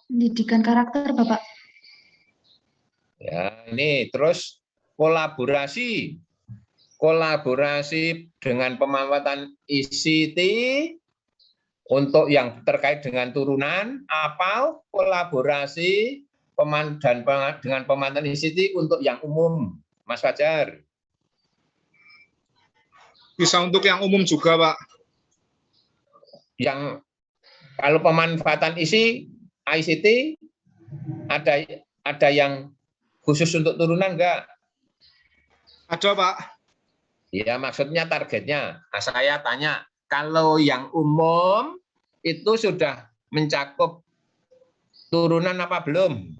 Pendidikan karakter, Bapak. Ya, ini terus kolaborasi dengan pemanfaatan ICT, Untuk yang terkait dengan turunan, apal, kolaborasi, dengan pemantan ICT untuk yang umum, Mas Fajar. Bisa untuk yang umum juga, Pak. Yang kalau pemanfaatan ICT ada yang khusus untuk turunan enggak? Ada, Pak. Ya, maksudnya targetnya. Nah, saya tanya, kalau yang umum itu sudah mencakup turunan apa belum?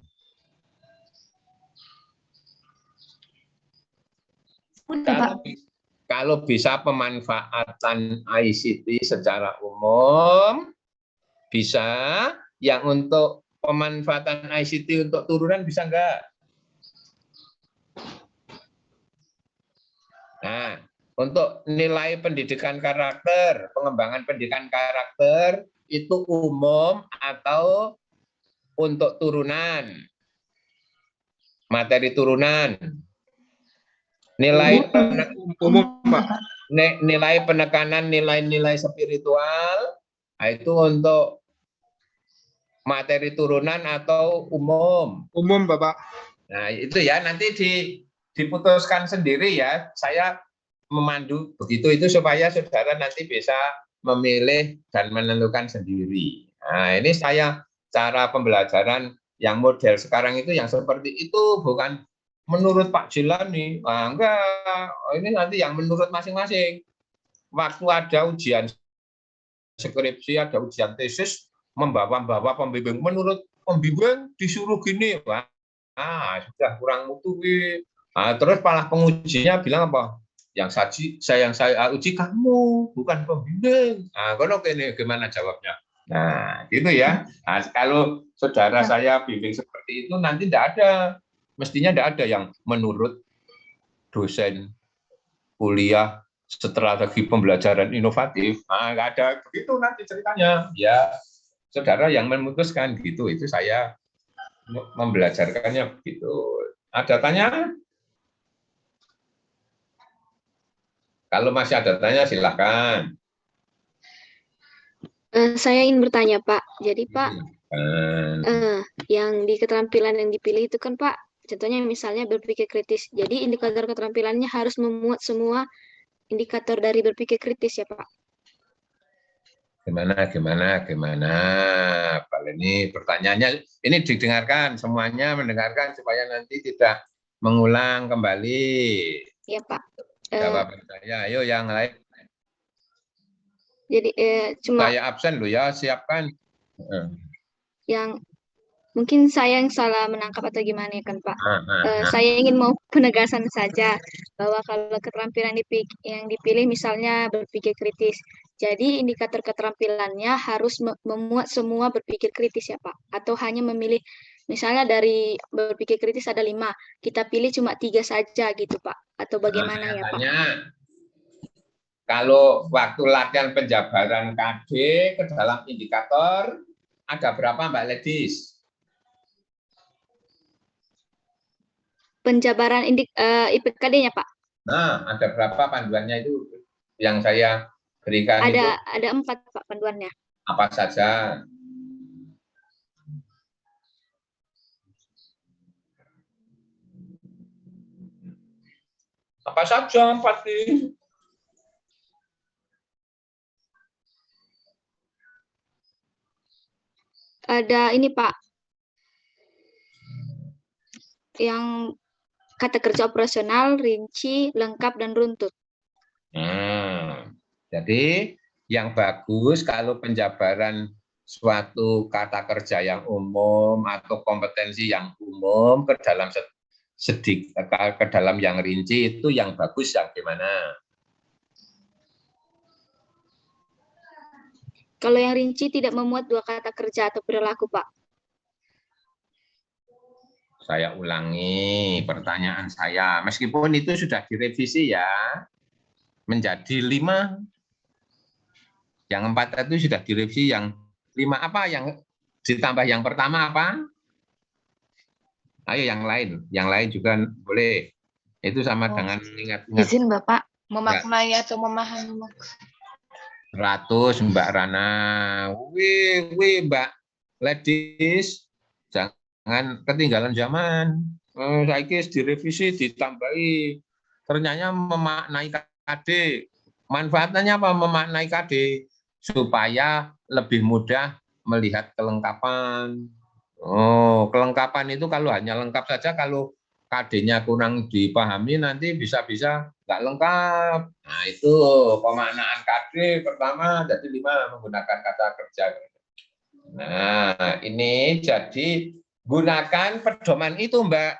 Kalau bisa pemanfaatan ICT secara umum, bisa. Yang untuk pemanfaatan ICT untuk turunan bisa enggak? Nah, untuk nilai pendidikan karakter, pengembangan pendidikan karakter, itu umum atau untuk turunan? Materi turunan. Nilai umum, Pak. Nilai penekanan nilai-nilai spiritual, itu untuk materi turunan atau umum? Umum, Bapak. Nah, itu ya nanti diputuskan sendiri ya. Saya memandu begitu itu supaya saudara nanti bisa memilih dan menentukan sendiri. Nah, ini saya cara pembelajaran yang model sekarang itu yang seperti itu, bukan menurut Pak Jilani. Nah, enggak, ini nanti yang menurut masing-masing. Waktu ada ujian skripsi, ada ujian tesis, membawa pembimbing, menurut pembimbing disuruh gini, Pak. Sudah kurang mutu. Terus malah pengujinya bilang apa? Yang saya uji kamu, bukan pembimbing. Kalau ini gimana jawabnya? Nah, gitu ya. Nah, kalau saudara saya bimbing seperti itu nanti tidak ada, mestinya tidak ada yang menurut dosen kuliah strategi pembelajaran inovatif. Nggak ada begitu nanti ceritanya. Ya, saudara yang memutuskan gitu. Itu saya membelajarkannya begitu. Ada tanya? Kalau masih ada tanya, silakan. Saya ingin bertanya, Pak. Jadi, Pak, yang di keterampilan yang dipilih itu kan, Pak, contohnya misalnya berpikir kritis. Jadi, indikator keterampilannya harus memuat semua indikator dari berpikir kritis ya, Pak? Gimana? Pak Leni, pertanyaannya ini didengarkan, semuanya mendengarkan supaya nanti tidak mengulang kembali. Iya, Pak. Jawab saya, ayo yang lain. Jadi cuma saya absen loh ya, siapkan. Yang mungkin saya yang salah menangkap atau gimana ya kan Pak. Saya ingin mau penegasan saja bahwa kalau keterampilan yang dipilih misalnya berpikir kritis, jadi indikator keterampilannya harus memuat semua berpikir kritis ya Pak, atau hanya memilih misalnya dari berpikir kritis ada 5, kita pilih cuma 3 saja gitu Pak, atau bagaimana ya Pak? Kalau waktu latihan penjabaran KD ke dalam indikator ada berapa Mbak Ledis? Penjabaran IPKD-nya Pak? Nah, ada berapa panduannya itu yang saya berikan? Ada 4 Pak panduannya. Apa saja? Apa saja 4 ini? Ada ini Pak, yang kata kerja operasional, rinci, lengkap, dan runtut. Jadi yang bagus kalau penjabaran suatu kata kerja yang umum atau kompetensi yang umum ke dalam yang rinci itu yang bagus yang gimana? Kalau yang rinci tidak memuat 2 kata kerja atau perilaku, Pak. Saya ulangi pertanyaan saya, meskipun itu sudah direvisi ya, menjadi 5. Yang 4 itu sudah direvisi, yang 5 apa? Yang ditambah yang pertama apa? Ayo yang lain juga boleh. Itu sama dengan ingat-ingat. Izin Bapak, memaknai atau memahami maksud. 100 Mbak Rana. Wih Mbak ladies, jangan ketinggalan zaman. Saiki direvisi, ditambahi. Ternyata memaknai KD. Manfaatnya apa memaknai KD? Supaya lebih mudah melihat kelengkapan. Oh, kelengkapan itu kalau hanya lengkap saja, kalau KD-nya kurang dipahami nanti bisa-bisa nggak lengkap. Nah, itu pemaknaan KD pertama, jadi 5 menggunakan kata kerja. Nah, ini jadi gunakan pedoman itu, Mbak.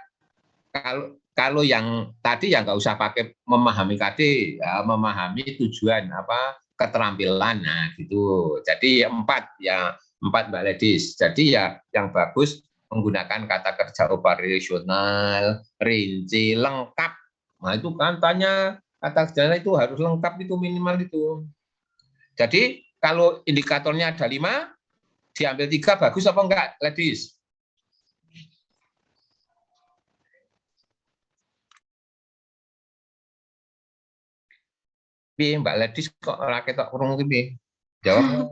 Kalau yang tadi ya nggak usah pakai memahami KD, ya, memahami tujuan apa keterampilan, nah gitu. Jadi 4 ya, 4 Mbak Ladies. Jadi ya yang bagus menggunakan kata kerja operasional, rinci, lengkap. Nah itu kan tanya kata kerja itu harus lengkap, itu minimal itu. Jadi kalau indikatornya ada 5, diambil 3 bagus apa enggak, Ladies? Mbak Ladies kok rakyat kok kurung gitu? Jawab.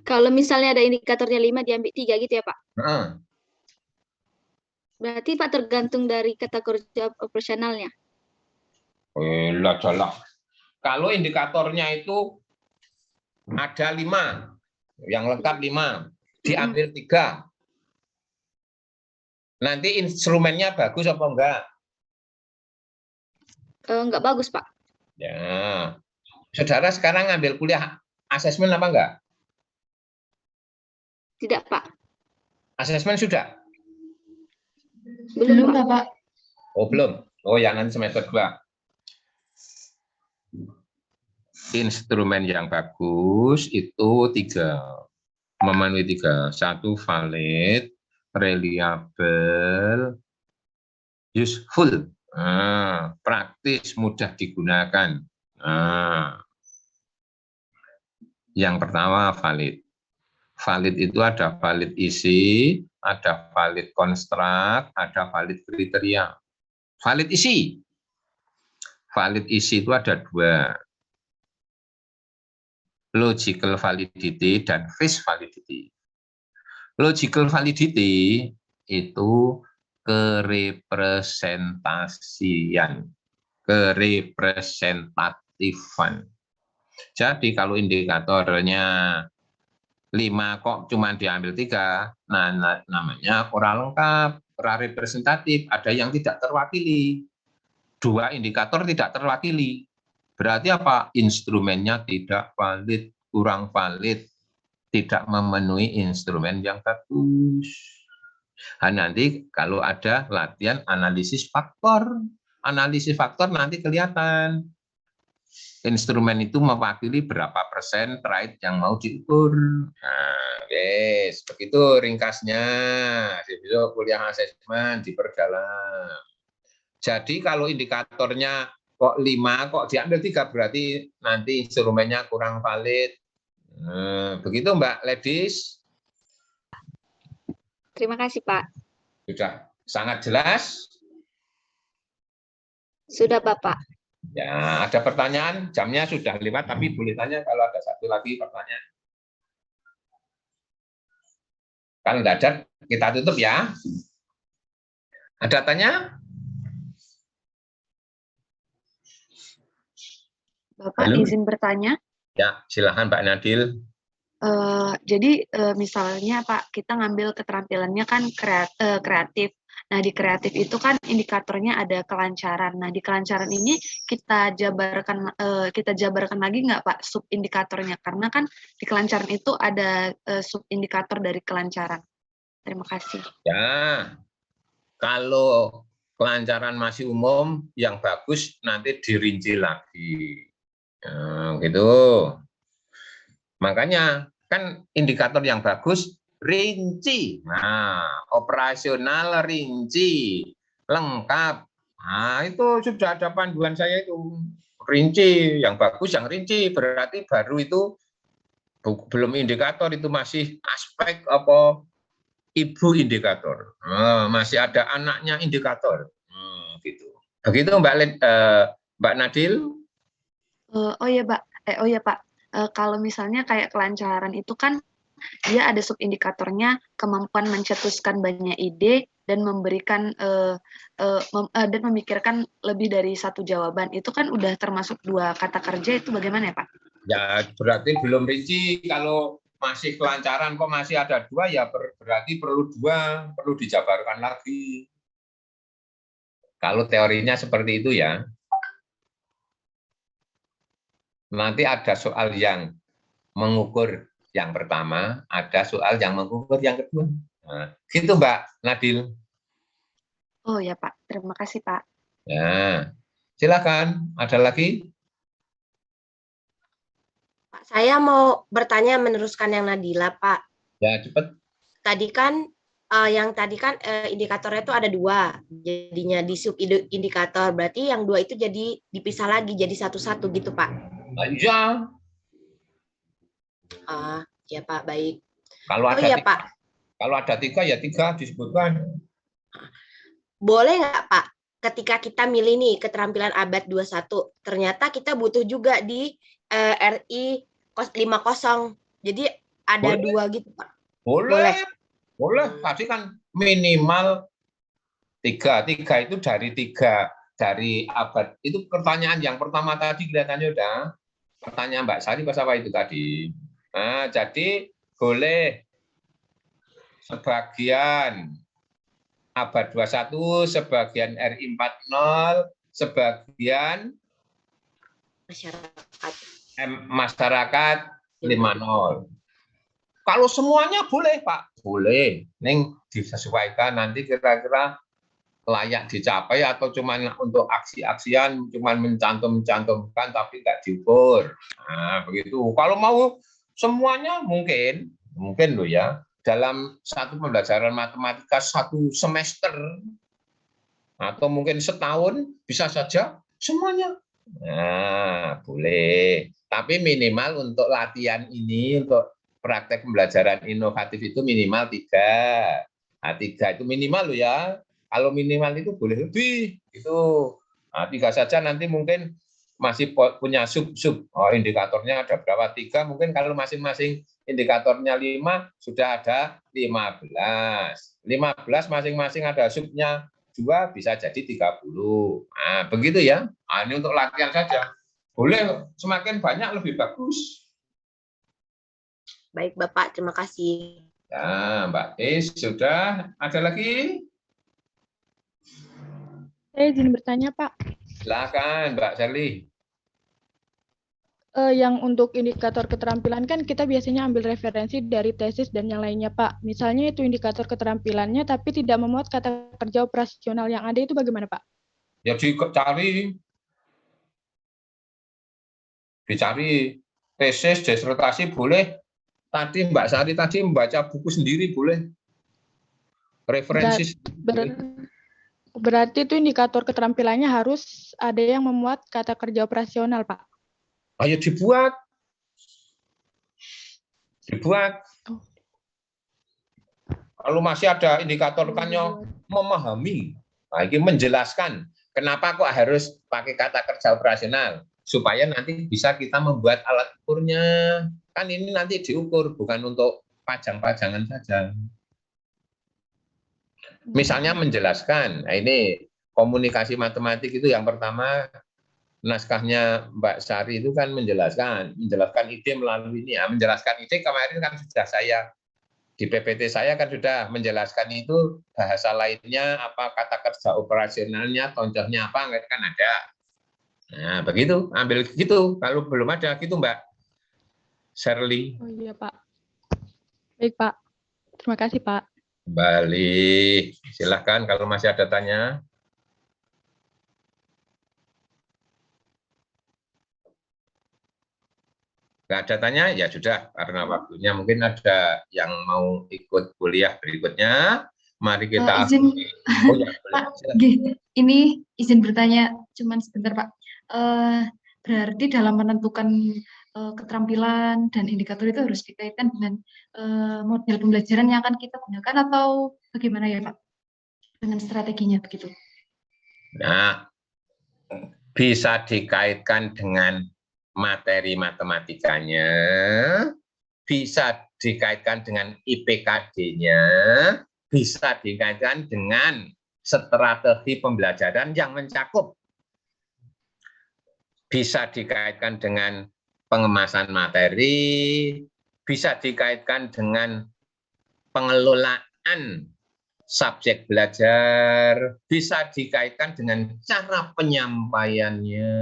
Kalau misalnya ada indikatornya 5 diambil 3 gitu ya Pak? Berarti Pak tergantung dari kata kerja operasionalnya. Lah. Kalau indikatornya itu ada 5, yang lengkap 5, diambil 3. Nanti instrumennya bagus apa enggak? Enggak bagus Pak. Ya, saudara sekarang ngambil kuliah asesmen apa enggak? Tidak Pak. Asesmen sudah? Belum Pak. Oh belum. Oh ya nanti semester 2. Instrumen yang bagus itu 3, memenuhi 3. 1 valid, reliable, useful. Praktis, mudah digunakan. Yang pertama valid. Valid itu ada valid isi, ada valid konstruk, ada valid kriteria. Valid isi. Valid isi itu ada 2. Logical validity dan face validity. Logical validity itu kerepresentatifan. Jadi kalau indikatornya 5 kok cuma diambil 3, nah namanya kurang lengkap, kurang representatif, ada yang tidak terwakili. 2 indikator tidak terwakili. Berarti apa? Instrumennya tidak valid, kurang valid, tidak memenuhi instrumen yang bagus. Nah, nanti kalau ada latihan analisis faktor nanti kelihatan instrumen itu mewakili berapa persen trait yang mau diukur. Nah, guys, begitu ringkasnya. Besok kuliah asesmen diperdalam. Jadi kalau indikatornya kok 5, kok diambil 3, berarti nanti instrumennya kurang valid. Begitu Mbak Ladies. Terima kasih Pak. Sudah sangat jelas? Sudah Bapak. Ya, ada pertanyaan? Jamnya sudah lewat, tapi boleh tanya kalau ada satu lagi pertanyaan. Kalau tidak ada, kita tutup ya. Ada tanya? Bapak Halo? izin bertanya. Ya, silakan Mbak Nadil. Jadi misalnya Pak, kita ngambil keterampilannya kan kreatif. Nah di kreatif itu kan indikatornya ada kelancaran. Nah di kelancaran ini kita jabarkan lagi nggak Pak sub indikatornya? Karena kan di kelancaran itu ada sub indikator dari kelancaran. Terima kasih. Ya, kalau kelancaran masih umum, yang bagus nanti dirinci lagi. Gitu. Makanya kan indikator yang bagus rinci. Nah, operasional rinci, lengkap. Nah, itu sudah ada panduan saya itu. Rinci, yang bagus yang rinci, berarti baru itu belum indikator, itu masih aspek apa ibu indikator. Masih ada anaknya indikator. Gitu. Begitu Mbak Nadil. Oh ya Pak, oh ya Pak, kalau misalnya kayak kelancaran itu kan dia ada subindikatornya kemampuan mencetuskan banyak ide dan memberikan dan memikirkan lebih dari satu jawaban. Itu kan udah termasuk 2 kata kerja, itu bagaimana ya Pak? Ya berarti belum rinci. Kalau masih kelancaran kok masih ada 2, ya berarti perlu 2, perlu dijabarkan lagi. Kalau teorinya seperti itu ya. Nanti ada soal yang mengukur yang pertama, ada soal yang mengukur yang kedua. Nah, gitu Mbak Nadil. Oh ya Pak, terima kasih Pak. Ya, silakan. Ada lagi? Pak, saya mau bertanya meneruskan yang Nadila, Pak. Ya, cepat. Tadi kan indikatornya itu ada 2, jadinya di sub indikator. Berarti yang 2 itu jadi dipisah lagi jadi satu-satu gitu, Pak. Iya. Ya Pak, baik. Kalau ada ya 3, Pak. Kalau ada 3 ya 3 disebutkan. Boleh nggak Pak, ketika kita milih nih keterampilan abad 21, ternyata kita butuh juga di RI 50. Jadi ada Boleh. 2 gitu Pak. Boleh. Tadi kan minimal 3 itu dari abad. Itu pertanyaan yang pertama tadi kelihatannya udah. Pertanyaan Mbak Sari pas apa itu tadi. Nah, jadi boleh sebagian abad 21, sebagian RI 40, sebagian masyarakat 50. Kalau semuanya boleh, Pak. Boleh. Ning disesuaikan nanti kira-kira layak dicapai atau cuman untuk aksi-aksian, cuman mencantumkan tapi nggak diukur. Nah, begitu. Kalau mau semuanya mungkin loh ya, dalam satu pembelajaran matematika 1 semester atau mungkin setahun bisa saja semuanya. Nah, boleh. Tapi minimal untuk latihan ini, untuk praktek pembelajaran inovatif itu minimal 3. Nah, 3 itu minimal loh ya. Kalau minimal itu boleh lebih. Itu 3 saja, nanti mungkin masih punya sub-sub. Indikatornya ada berapa? 3, mungkin kalau masing-masing indikatornya 5, sudah ada 15. 15 masing-masing ada subnya 2, bisa jadi 30. Nah, begitu ya. Ini untuk latihan saja. Boleh semakin banyak lebih bagus. Baik Bapak, terima kasih. Ya, Mbak Tis, sudah ada lagi? Saya izin bertanya, Pak. Silakan, Mbak Sherly. Yang untuk indikator keterampilan kan kita biasanya ambil referensi dari tesis dan yang lainnya, Pak. Misalnya itu indikator keterampilannya tapi tidak memuat kata kerja operasional yang ada, itu bagaimana, Pak? Ya dicari tesis, disertasi boleh. Tadi Mbak Sari tadi membaca buku sendiri boleh. Referensi. Berarti itu indikator keterampilannya harus ada yang memuat kata kerja operasional, Pak. Ayo dibuat. Kalau masih ada indikator kannya memahami, lagi menjelaskan kenapa kok harus pakai kata kerja operasional, supaya nanti bisa kita membuat alat ukurnya. Kan ini nanti diukur, bukan untuk pajang-pajangan saja. Misalnya menjelaskan, nah ini komunikasi matematik itu yang pertama, naskahnya Mbak Sari itu kan menjelaskan ide melalui ini. Menjelaskan ide kemarin kan sudah saya, di PPT saya kan sudah menjelaskan itu bahasa lainnya, apa kata kerja operasionalnya, contohnya apa, kan ada. Nah, begitu, ambil gitu. Kalau belum ada gitu Mbak Sherly. Oh iya Pak. Baik Pak. Terima kasih Pak. Kembali, silahkan kalau masih ada tanya. Nggak ada tanya, ya sudah, karena waktunya mungkin ada yang mau ikut kuliah berikutnya. Mari kita... Ini izin bertanya, cuman sebentar Pak. Berarti dalam menentukan keterampilan dan indikator itu harus dikaitkan dengan model pembelajaran yang akan kita gunakan atau bagaimana ya Pak? Dengan strateginya begitu. Nah, bisa dikaitkan dengan materi matematikanya, bisa dikaitkan dengan IPKD-nya, bisa dikaitkan dengan strategi pembelajaran yang mencakup, bisa dikaitkan dengan pengemasan materi, bisa dikaitkan dengan pengelolaan subjek belajar, bisa dikaitkan dengan cara penyampaiannya,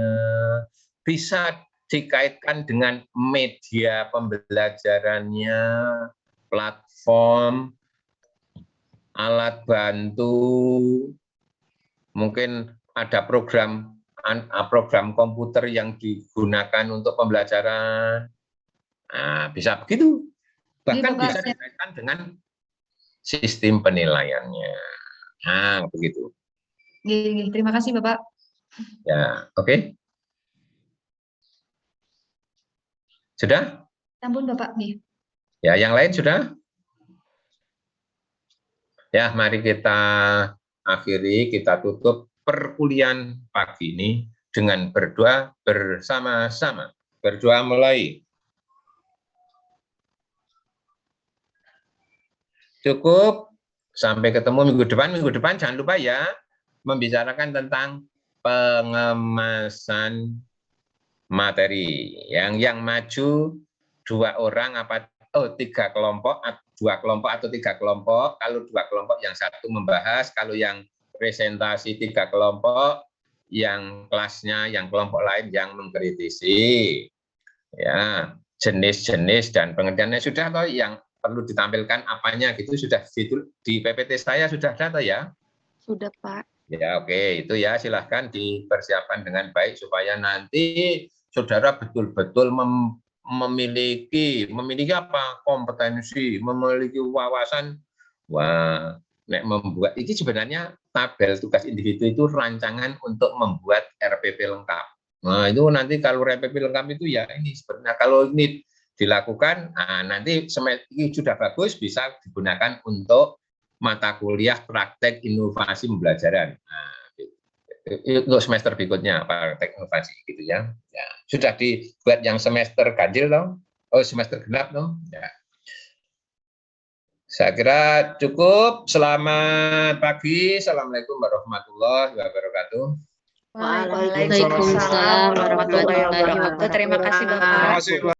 bisa dikaitkan dengan media pembelajarannya, platform, alat bantu, mungkin ada program komputer yang digunakan untuk pembelajaran. Nah, bisa begitu. Bahkan bisa dikaitkan dengan sistem penilaiannya. Nah, begitu. Terima kasih, Bapak. Ya, oke. Sudah? Ampun, Bapak. Ya, yang lain sudah? Ya, mari kita akhiri, kita tutup perkuliahan pagi ini dengan berdoa bersama-sama. Berdoa mulai. Cukup, sampai ketemu minggu depan. Minggu depan jangan lupa ya, membicarakan tentang pengemasan materi. Yang maju 2 orang tiga kelompok, 2 kelompok atau 3 kelompok. Kalau 2 kelompok, yang satu membahas. Kalau yang presentasi 3 kelompok, yang kelasnya, yang kelompok lain yang mengkritisi. Ya, jenis-jenis dan pengertiannya sudah atau yang perlu ditampilkan apanya gitu sudah di PPT saya sudah ada ya? Sudah, Pak. Ya, oke, itu ya silahkan dipersiapkan dengan baik supaya nanti saudara betul-betul memiliki apa? Kompetensi, memiliki wawasan. Wah, membuat ini sebenarnya tabel tugas individu itu rancangan untuk membuat RPP lengkap. Nah, itu nanti kalau RPP lengkap itu ya ini sebenarnya kalau ini dilakukan, nanti ini sudah bagus bisa digunakan untuk mata kuliah praktek inovasi pembelajaran. Nah, untuk semester berikutnya praktek inovasi gitu ya. Ya, sudah dibuat yang semester ganjil dong. Oh, semester genap dong. Ya. Saya kira cukup. Selamat pagi. Assalamualaikum warahmatullahi wabarakatuh. Waalaikumsalam warahmatullahi wabarakatuh. Terima kasih, Bapak.